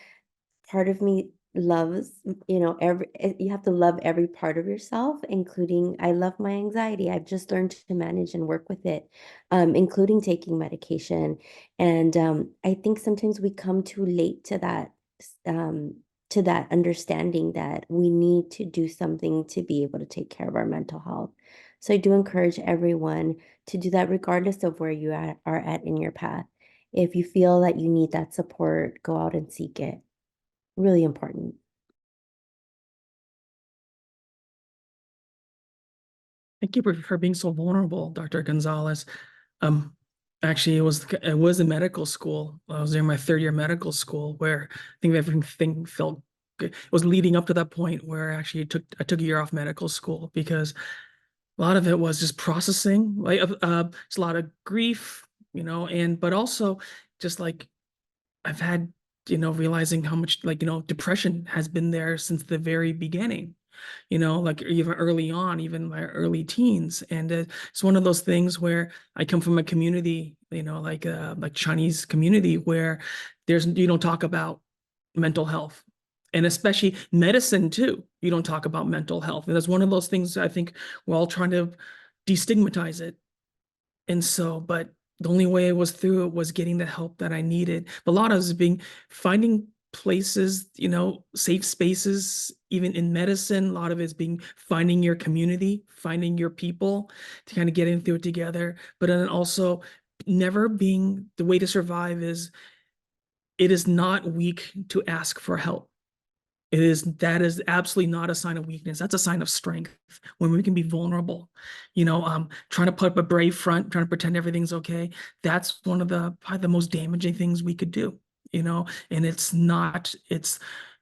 part of me loves, you have to love every part of yourself, including, I love my anxiety. I've just learned to manage and work with it, including taking medication. And I think sometimes we come too late to that understanding that we need to do something to be able to take care of our mental health. So I do encourage everyone to do that regardless of where you are at in your path. If you feel that you need that support, go out and seek it. Really important. Thank you for being so vulnerable, Dr. Gonzalez. Actually, it was in medical school. I was in my third year medical school where I think everything felt good. It was leading up to that point where actually I took a year off medical school because a lot of it was just processing, like it's a lot of grief, but also just like I've had, realizing how much depression has been there since the very beginning, like even early on, even my early teens. And it's one of those things where I come from a community, like Chinese community where you don't talk about mental health. And especially medicine too. You don't talk about mental health. And that's one of those things I think we're all trying to destigmatize it. And so, but the only way I was through it was getting the help that I needed. But a lot of it was finding places, safe spaces, even in medicine. A lot of it is finding your community, finding your people to kind of get in through it together. But then also never being, the way to survive is, it is not weak to ask for help. That is absolutely not a sign of weakness. That's a sign of strength when we can be vulnerable, trying to put up a brave front, trying to pretend everything's okay. That's one of probably the most damaging things we could do, and it's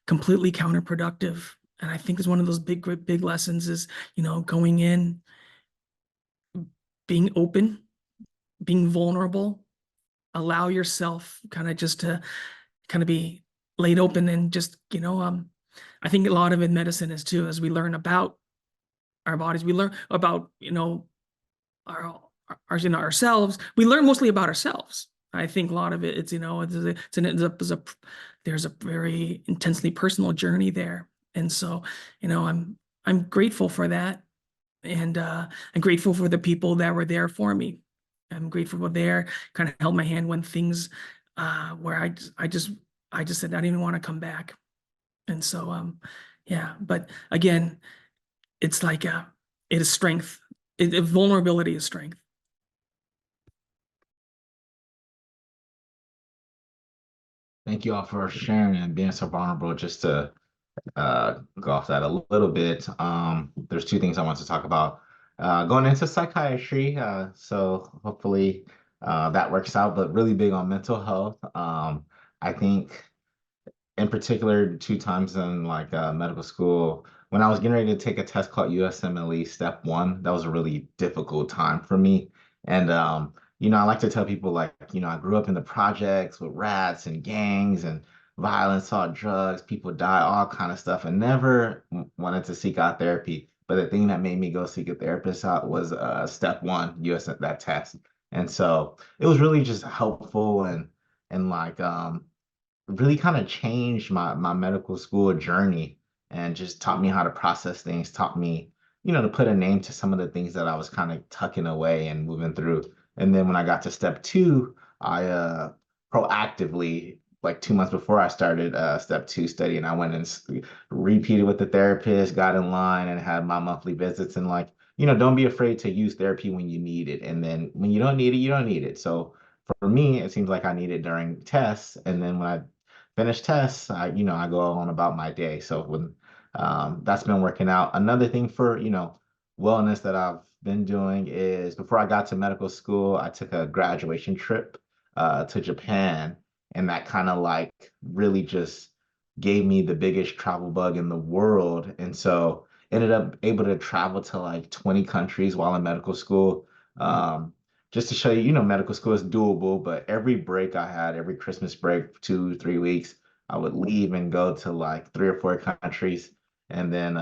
completely counterproductive. And I think it's one of those big lessons is, going in, being open, being vulnerable, allow yourself kind of just to kind of be laid open and just, I think a lot of in medicine is too, as we learn about our bodies, we learn about, ourselves. We learn mostly about ourselves. I think a lot of it, there's a very intensely personal journey there. And so, I'm grateful for that. And I'm grateful for the people that were there for me. I'm grateful for there, kind of held my hand when things where I just said I didn't even want to come back. And so, yeah, but again, it's like, it is strength. Vulnerability is strength. Thank you all for sharing and being so vulnerable. Just to go off that a little bit, there's two things I want to talk about. Going into psychiatry, so hopefully that works out, but really big on mental health. I think in particular, two times in medical school, when I was getting ready to take a test called USMLE Step 1, that was a really difficult time for me. And I like to tell people I grew up in the projects with rats and gangs and violence, saw drugs, people die, all kind of stuff, and never wanted to seek out therapy. But the thing that made me go seek a therapist out was Step 1, that test. And so it was really just helpful and really kind of changed my medical school journey and just taught me how to process things, taught me, to put a name to some of the things that I was kind of tucking away and moving through. And then when I got to Step 2, I proactively like 2 months before I started step 2 study, and I went and repeated with the therapist, got in line, and had my monthly visits. And like, don't be afraid to use therapy when you need it, and then when you don't need it, you don't need it. So for me, it seems like I need it during tests, and then when I finish tests, I go on about my day. So when that's been working out. Another thing for wellness that I've been doing is, before I got to medical school, I took a graduation trip to Japan, and that kind of like really just gave me the biggest travel bug in the world. And so ended up able to travel to like 20 countries while in medical school. Just to show you, medical school is doable, but every break I had, every Christmas break, 2, 3 weeks, I would leave and go to like 3 or 4 countries. And then,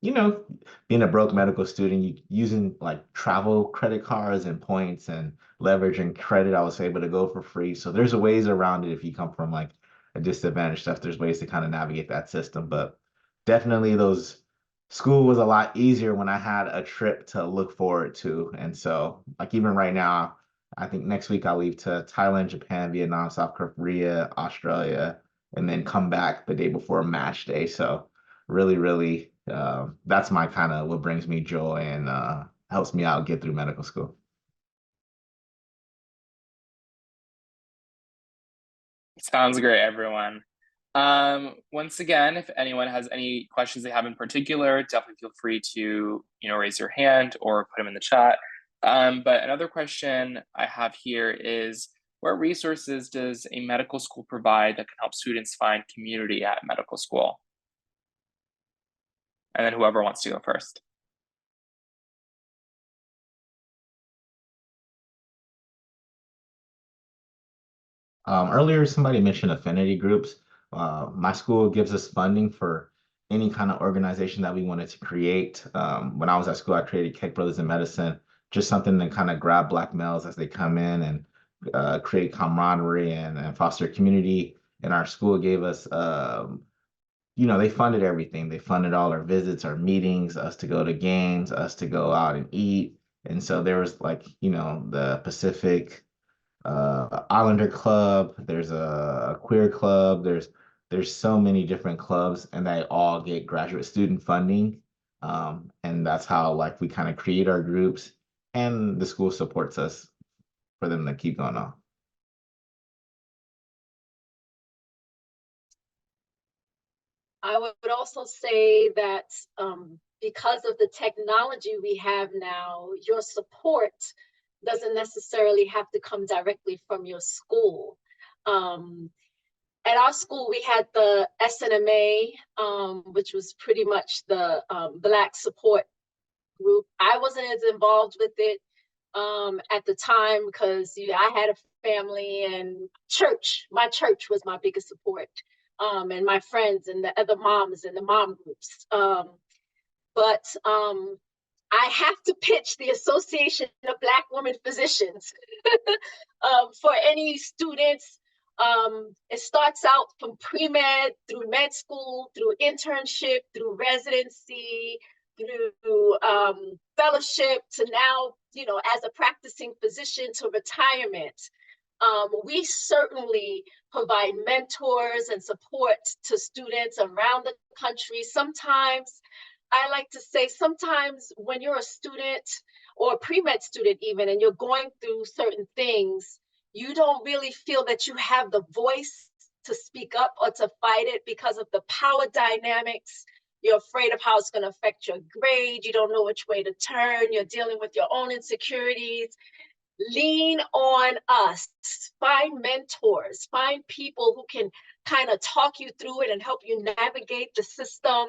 being a broke medical student, using like travel credit cards and points and leverage and credit, I was able to go for free. So there's ways around it if you come from like a disadvantaged stuff. There's ways to kind of navigate that system. But definitely school was a lot easier when I had a trip to look forward to. And so like even right now, I think next week I'll leave to Thailand, Japan, Vietnam, South Korea, Australia, and then come back the day before match day. So really, really, that's my kind of what brings me joy and helps me out get through medical school. Sounds great, everyone. Once again, if anyone has any questions they have in particular, definitely feel free to raise your hand or put them in the chat. But another question I have here is, what resources does a medical school provide that can help students find community at medical school? And then whoever wants to go first. Earlier, somebody mentioned affinity groups. My school gives us funding for any kind of organization that we wanted to create. When I was at school, I created Keck Brothers in Medicine, just something to kind of grab Black males as they come in and create camaraderie and foster community. And our school gave us, they funded everything. They funded all our visits, our meetings, us to go to games, us to go out and eat. And so there was like, the Pacific Islander Club, there's a queer club, there's so many different clubs, and they all get graduate student funding. And that's how like we kind of create our groups, and the school supports us for them to keep going on. I would also say that because of the technology we have now, your support doesn't necessarily have to come directly from your school. At our school, we had the SNMA, which was pretty much the Black support group. I wasn't as involved with it at the time because I had a family, and my church was my biggest support, and my friends and the other moms and the mom groups. But I have to pitch the Association of Black Women Physicians for any students. It starts out from pre-med through med school, through internship, through residency, through fellowship, to now, as a practicing physician, to retirement. We certainly provide mentors and support to students around the country. Sometimes, I like to say, sometimes when you're a student or a pre-med student even, and you're going through certain things, you don't really feel that you have the voice to speak up or to fight it because of the power dynamics. You're afraid of how it's going to affect your grade. You don't know which way to turn. You're dealing with your own insecurities. Lean on us. Find mentors. Find people who can kind of talk you through it and help you navigate the system,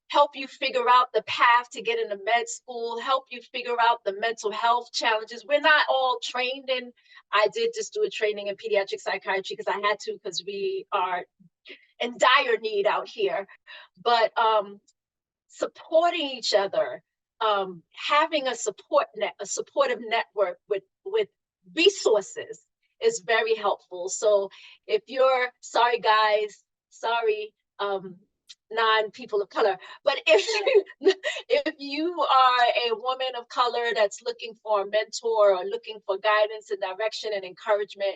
help you figure out the path to get into med school, help you figure out the mental health challenges. We're not all trained in, I did just do a training in pediatric psychiatry because I had to, because we are in dire need out here. But supporting each other, having a supportive network with resources is very helpful. So if you're, sorry guys, sorry, non-people of color, but if you are a woman of color that's looking for a mentor or looking for guidance and direction and encouragement,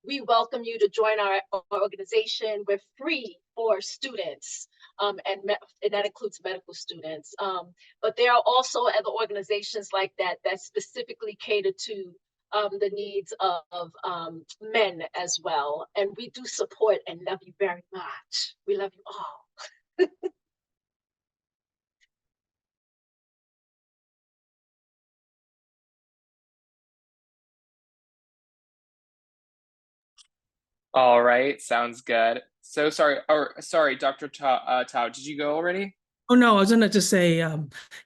we welcome you to join our organization. We're free for students, and that includes medical students. But there are also other organizations like that that specifically cater to the needs of men as well. And we do support and love you very much. We love you all. All right, sounds good. So sorry, Dr. Tao, did you go already? Oh no, I was gonna just say,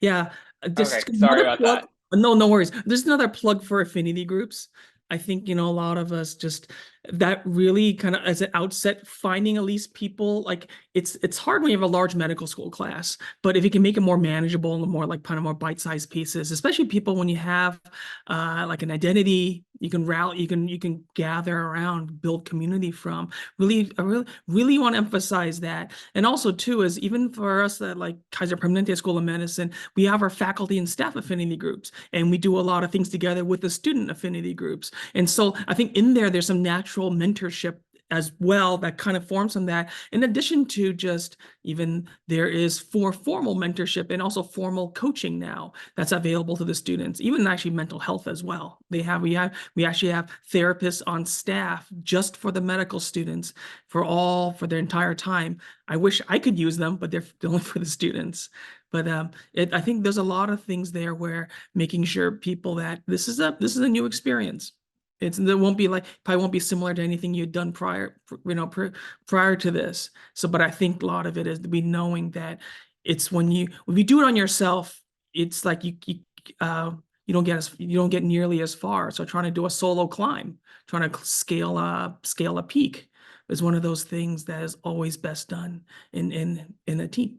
yeah, Okay, just sorry another about plug. that. No worries. There's another plug for affinity groups. I think, a lot of us just that really kind of as an outset, finding at least people like it's hard when you have a large medical school class, but if you can make it more manageable and more like kind of more bite-sized pieces, especially people when you have like an identity, you can rally, you can gather around, build community from. I really want to emphasize that. And also too is even for us at like Kaiser Permanente School of Medicine, we have our faculty and staff affinity groups, and we do a lot of things together with the student affinity groups. And so I think in there's some natural mentorship as well that kind of forms from that, in addition to just even there is for formal mentorship and also formal coaching now that's available to the students, even actually mental health as well. We actually have therapists on staff just for the medical students for their entire time. I wish I could use them, but they're only for the students. But I think there's a lot of things there where making sure people that this is a new experience. It probably won't be similar to anything you'd done prior to this. So, but I think a lot of it is to be knowing that it's when you do it on yourself, it's like you don't get nearly as far. So trying to do a solo climb, trying to scale a peak is one of those things that is always best done in a team.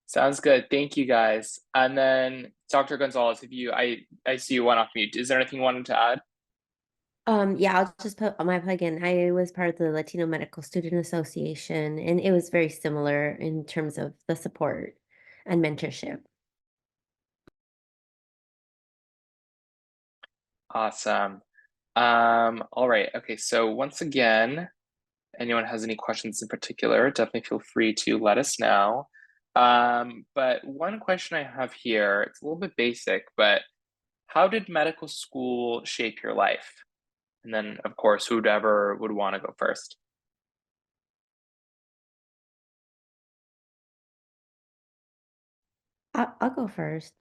Sounds good. Thank you guys. And then Dr. Gonzalez, I see you went off mute. Is there anything you wanted to add? Yeah, I'll just put my plug in. I was part of the Latino Medical Student Association, and it was very similar in terms of the support and mentorship. Awesome. All right. Okay, so once again, anyone has any questions in particular, definitely feel free to let us know. But one question I have here, it's a little bit basic, but how did medical school shape your life? And then, of course, whoever would want to go first. I'll go first.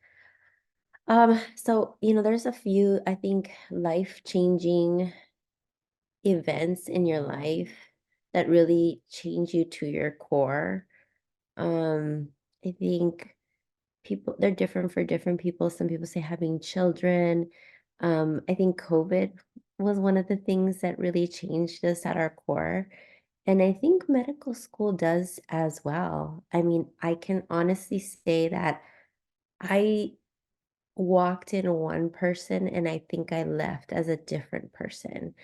So, there's a few, I think, life-changing events in your life that really change you to your core. I think they're different for different people. Some people say having children. I think COVID was one of the things that really changed us at our core. And I think medical school does as well. I mean, I can honestly say that I walked in one person and I think I left as a different person.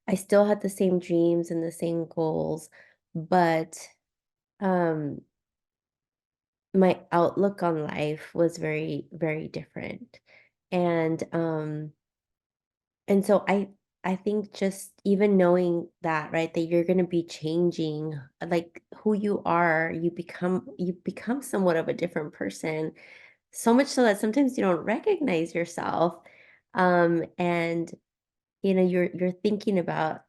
I still had the same dreams and the same goals, but um my outlook on life was very, very different. And so I think just even knowing that, right, that you're going to be changing like who you are, you become somewhat of a different person, so much so that sometimes you don't recognize yourself. And you're thinking about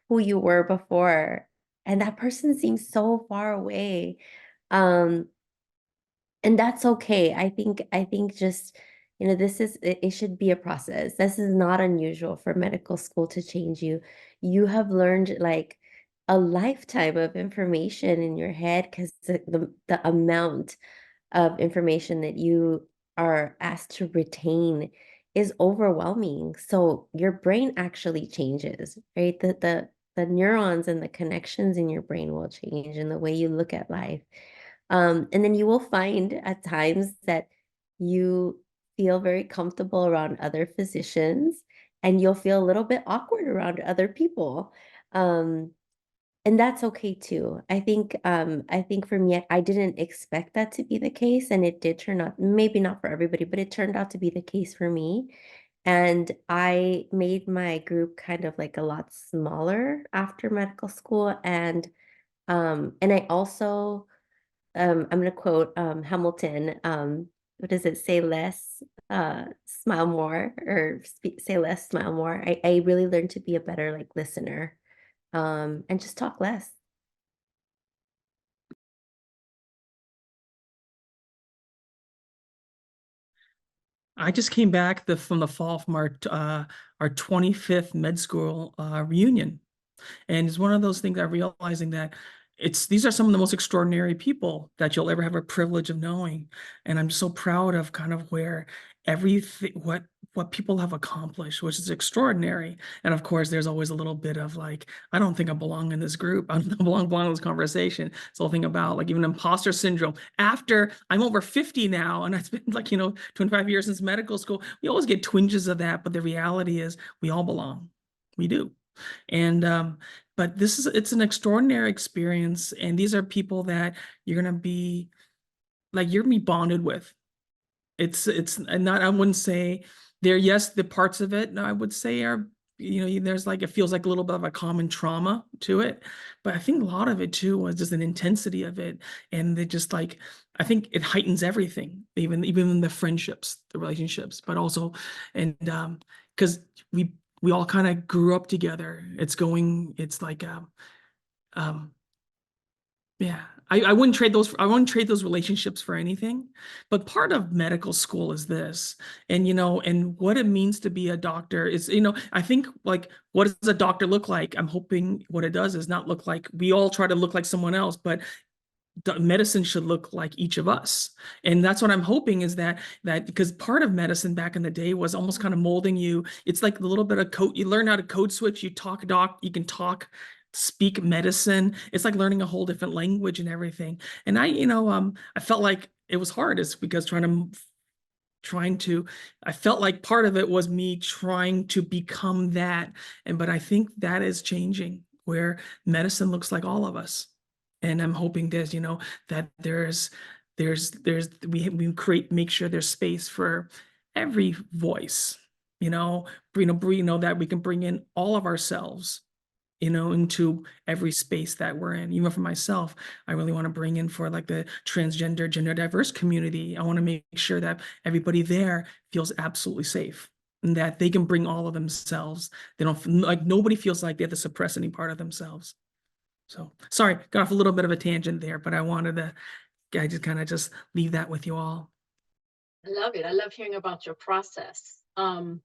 who you were before, and that person seems so far away. Um, and that's okay. I think just, it should be a process. This is not unusual for medical school to change you. You have learned like a lifetime of information in your head because the amount of information that you are asked to retain is overwhelming. So your brain actually changes, right? The neurons and the connections in your brain will change and the way you look at life. And then you will find at times that you feel very comfortable around other physicians and you'll feel a little bit awkward around other people. And that's okay too. I think for me, I didn't expect that to be the case, and it did turn out, maybe not for everybody, but it turned out to be the case for me. And I made my group kind of like a lot smaller after medical school. And I also, I'm going to quote Hamilton, what does it say? Less, smile more, or say less, smile more. I really learned to be a better like listener, and just talk less. I just came back from the fall from our 25th med school reunion. And it's one of those things I'm realizing that these are some of the most extraordinary people that you'll ever have a privilege of knowing. And I'm just so proud of kind of where everything, what people have accomplished, which is extraordinary. And of course, there's always a little bit of like, I don't think I belong in this group. I don't belong in this conversation. It's the whole thing about like even imposter syndrome. After I'm over 50 now, and it's been like, 25 years since medical school, we always get twinges of that. But the reality is we all belong. We do. And but it's an extraordinary experience, and these are people that you're gonna be bonded with. It's not, I wouldn't say yes, the parts of it, no, I would say are, there's like, it feels like a little bit of a common trauma to it, but I think a lot of it too was just an intensity of it, and they just like, I think it heightens everything, even the friendships, the relationships, but also, and because we all kind of grew up together. It's like yeah, I wouldn't trade those relationships for anything. But part of medical school is this, and and what it means to be a doctor is, I think, like, what does a doctor look like? I'm hoping what it does is not look like, we all try to look like someone else, but medicine should look like each of us. And that's what I'm hoping, is that because part of medicine back in the day was almost kind of molding you. It's like a little bit of code. You learn how to code switch. You you can speak medicine. It's like learning a whole different language and everything. And I felt like it was hard. It's because I felt like part of it was me trying to become that. But I think that is changing, where medicine looks like all of us. And I'm hoping that make sure there's space for every voice, that we can bring in all of ourselves, into every space that we're in. Even for myself, I really want to bring in, for like the transgender, gender diverse community, I want to make sure that everybody there feels absolutely safe, and that they can bring all of themselves. They don't, like, nobody feels like they have to suppress any part of themselves. So sorry, got off a little bit of a tangent there, but I just kind of just leave that with you all. I love it. I love hearing about your process. For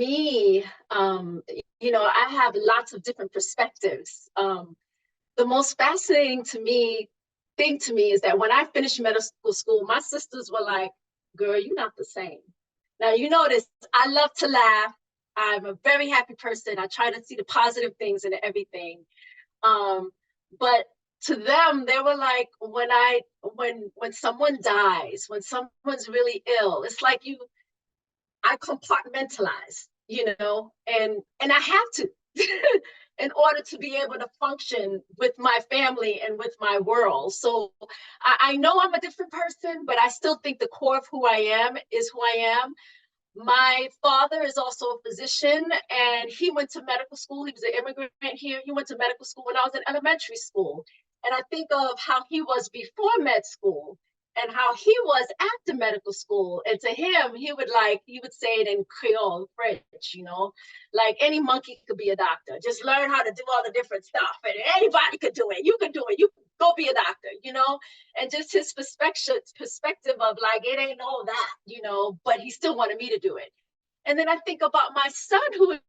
me, I have lots of different perspectives. The most fascinating thing to me is that when I finished medical school, my sisters were like, girl, you're not the same. Now, you notice I love to laugh. I'm a very happy person. I try to see the positive things in everything. But to them, they were like, when someone dies, when someone's really ill, it's like I compartmentalize, and I have to in order to be able to function with my family and with my world. So I know I'm a different person, but I still think the core of who I am is who I am. My father is also a physician, and he went to medical school. He was an immigrant here. He went to medical school when I was in elementary school. And I think of how he was before med school and how he was after medical school. And to him, he would say it in Creole, French, like any monkey could be a doctor. Just learn how to do all the different stuff, and anybody could do it. You can do it. You can go be a doctor, and just his perspective of like, it ain't all that, but he still wanted me to do it. And then I think about my son, I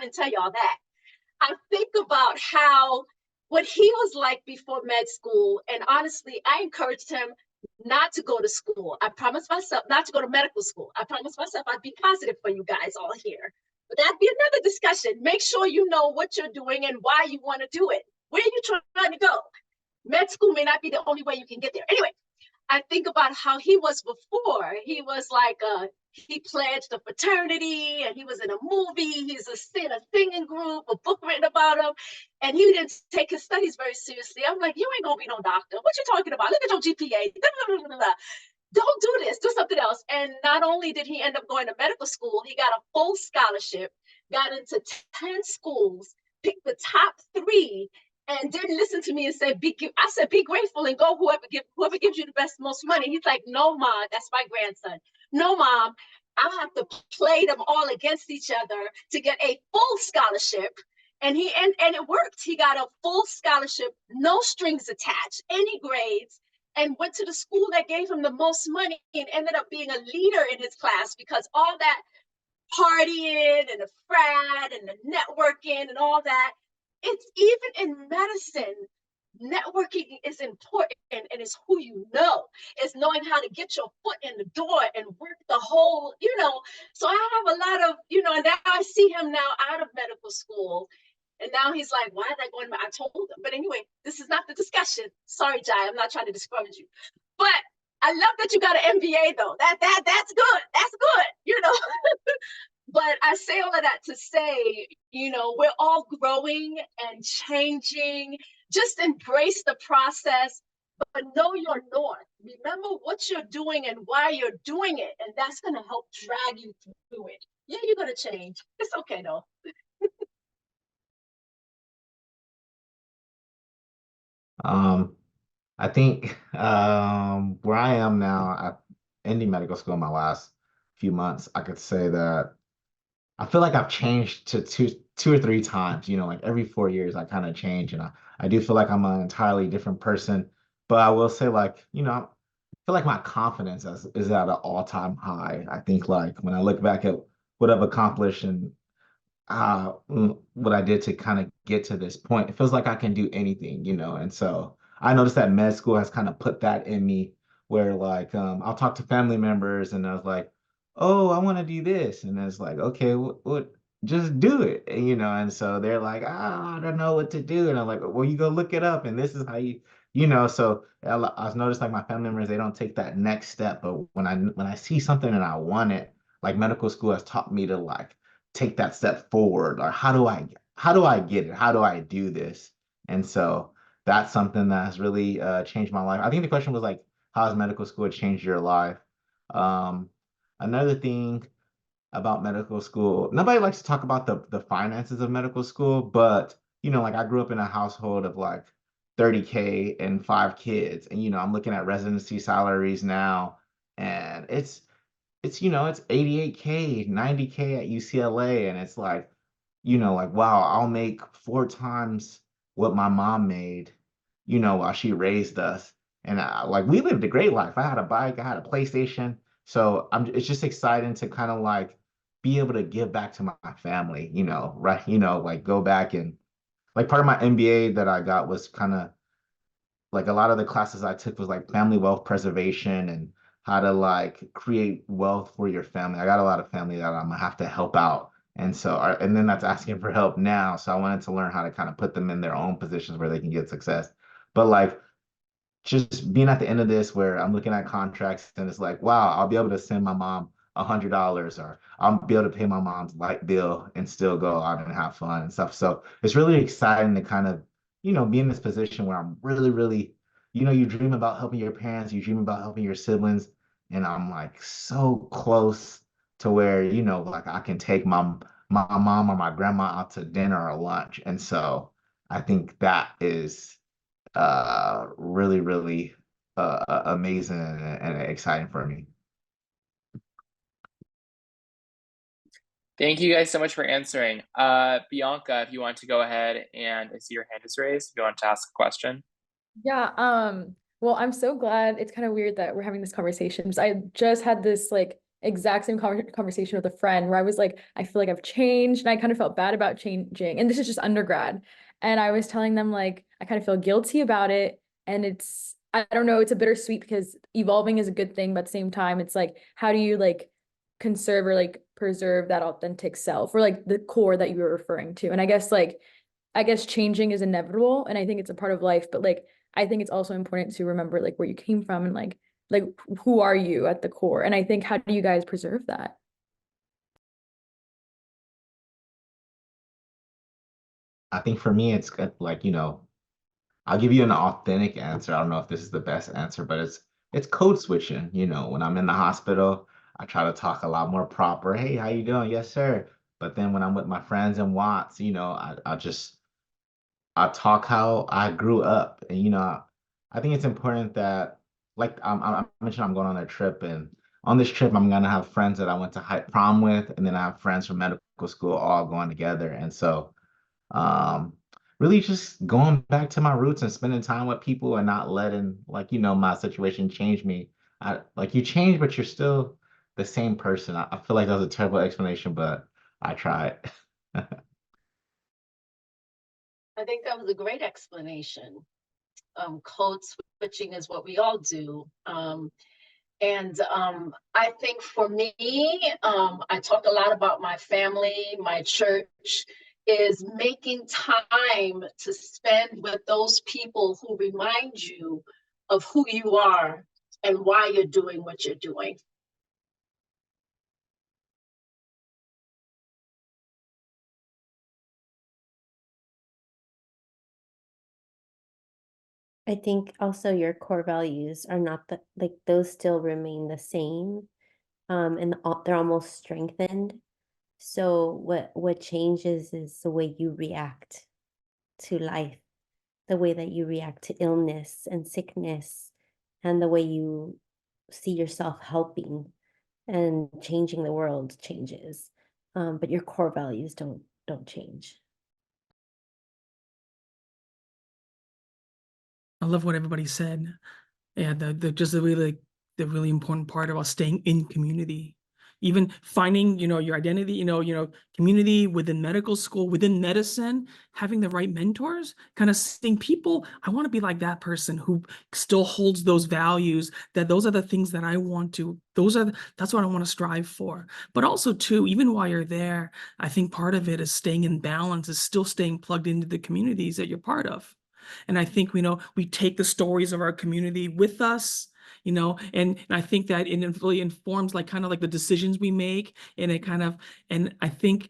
didn't tell y'all that. I think about what he was like before med school. And honestly, I encouraged him not to go to school. I promised myself not to go to medical school. I promised myself I'd be positive for you guys all here. But that'd be another discussion. Make sure you know what you're doing and why you want to do it. Where are you trying to go? Med school may not be the only way you can get there. Anyway, I think about how he was before. He was like he pledged a fraternity, and he was in a movie. He's in a singing group, a book written about him, and he didn't take his studies very seriously. I'm like, you ain't gonna be no doctor. What you talking about? Look at your GPA. don't do this, do something else. And not only did he end up going to medical school, he got a full scholarship, got into 10 schools, picked the top 3, and didn't listen to me and say, I said, be grateful and go whoever gives you the most money. He's like, no, Mom, that's my grandson. No, Mom, I have to play them all against each other to get a full scholarship. And it worked. He got a full scholarship, no strings attached, any grades, and went to the school that gave him the most money and ended up being a leader in his class, because all that partying and the frat and the networking and all that, it's even in medicine, networking is important, and it's who you know. It's knowing how to get your foot in the door and work the whole, so I have a lot of, and now I see him now out of medical school. And now he's like, why is that going to, I told him. But anyway, this is not the discussion. Sorry, Jai, I'm not trying to discourage you. But I love that you got an MBA though. That's good. That's good, But I say all of that to say, we're all growing and changing. Just embrace the process, but know your north. Remember what you're doing and why you're doing it. And that's going to help drag you through it. Yeah, you're going to change. It's okay though. I think where I am now, at ending medical school in my last few months, I could say that I feel like I've changed to two or three times, like every 4 years I kind of change, and I do feel like I'm an entirely different person. But I will say, like, I feel like my confidence is at an all-time high. I think, like, when I look back at what I've accomplished and what I did to kind of get to this point, it feels like I can do anything, and so I noticed that med school has kind of put that in me, where, like, I'll talk to family members and I was like, oh, I want to do this, and it's like, okay, what just do it, and so they're like, I don't know what to do, and I'm like, well, you go look it up, and this is how so I've noticed, like, my family members, they don't take that next step, but when I see something and I want it, like, medical school has taught me to, like, take that step forward, or how do I get it, how do I do this? And so that's something that has really changed my life. I think the question was, like, how has medical school changed your life? Another thing about medical school, nobody likes to talk about the finances of medical school, but like, I grew up in a household of like 30K and 5 kids, and I'm looking at residency salaries now, and it's 88K, 90K at UCLA, and it's like, like, wow, I'll make 4 times what my mom made, while she raised us. And like, we lived a great life. I had a bike, I had a PlayStation. So it's just exciting to kind of like be able to give back to my family, right? Like, go back, and like, part of my MBA that I got was kind of like, a lot of the classes I took was like family wealth preservation and how to, like, create wealth for your family. I got a lot of family that I'm gonna have to help out. And so, and then that's asking for help now. So I wanted to learn how to kind of put them in their own positions where they can get success. But like, just being at the end of this, where I'm looking at contracts and it's like, wow, I'll be able to send my mom $100, or I'll be able to pay my mom's light bill and still go out and have fun and stuff. So it's really exciting to kind of, be in this position where I'm really, really, you dream about helping your parents, you dream about helping your siblings, and I'm like so close to where, like, I can take my mom or my grandma out to dinner or lunch. And so I think that is really, really amazing and exciting for me. Thank you guys so much for answering. Bianca, if you want to go ahead, and I see your hand is raised, if you want to ask a question. Yeah, well, I'm so glad. It's kind of weird that we're having this conversation, because I just had this like exact same conversation with a friend where I was like, I feel like I've changed, and I kind of felt bad about changing. And this is just undergrad. And I was telling them, like, I kind of feel guilty about it. And I don't know, it's a bittersweet, because evolving is a good thing, but at the same time, it's like, how do you like conserve or like preserve that authentic self, or like the core that you were referring to? And I guess changing is inevitable, and I think it's a part of life, but like, I think it's also important to remember like where you came from, and like who are you at the core? And I think, how do you guys preserve that? I think for me, it's like, I'll give you an authentic answer. I don't know if this is the best answer, but it's code switching. You know, when I'm in the hospital, I try to talk a lot more proper. Hey, how you doing? Yes, sir. But then when I'm with my friends and Watts, you know, I talk how I grew up. And you know, I think it's important that, like I mentioned, I'm going on a trip, and on this trip, I'm gonna have friends that I went to high prom with, and then I have friends from medical school all going together. And so um, really just going back to my roots and spending time with people and not letting, like, you know, my situation change me. Like, you change, but you're still the same person. I feel like that was a terrible explanation, but I tried. I think that was a great explanation. Code switching is what we all do. I think for me, I talk a lot about my family, my church, is making time to spend with those people who remind you of who you are and why you're doing what you're doing. I think also your core values are not like those still remain the same, and they're almost strengthened. So what changes is the way you react to life, the way that you react to illness and sickness, and the way you see yourself helping and changing the world changes. But your core values don't change. I love what everybody said. And the really important part about staying in community, even finding, your identity, community within medical school, within medicine, having the right mentors, kind of seeing people. I want to be like that person who still holds those values, that those are the things that I want to, that's what I want to strive for. But also too, even while you're there, I think part of it is staying in balance, is still staying plugged into the communities that you're part of. And I think, we take the stories of our community with us, and I think that it really informs like kind of like the decisions we make. And I think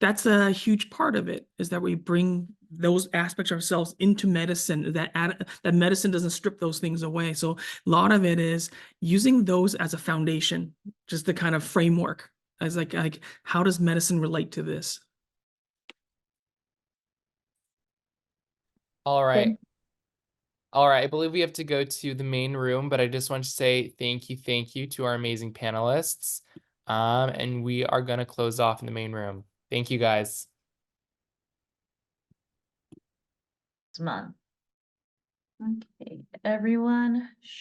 that's a huge part of it, is that we bring those aspects of ourselves into medicine, that medicine doesn't strip those things away. So a lot of it is using those as a foundation, just the kind of framework as like how does medicine relate to this? All right. All right, I believe we have to go to the main room, but I just want to say thank you to our amazing panelists. And we are going to close off in the main room. Thank you, guys. Okay, everyone.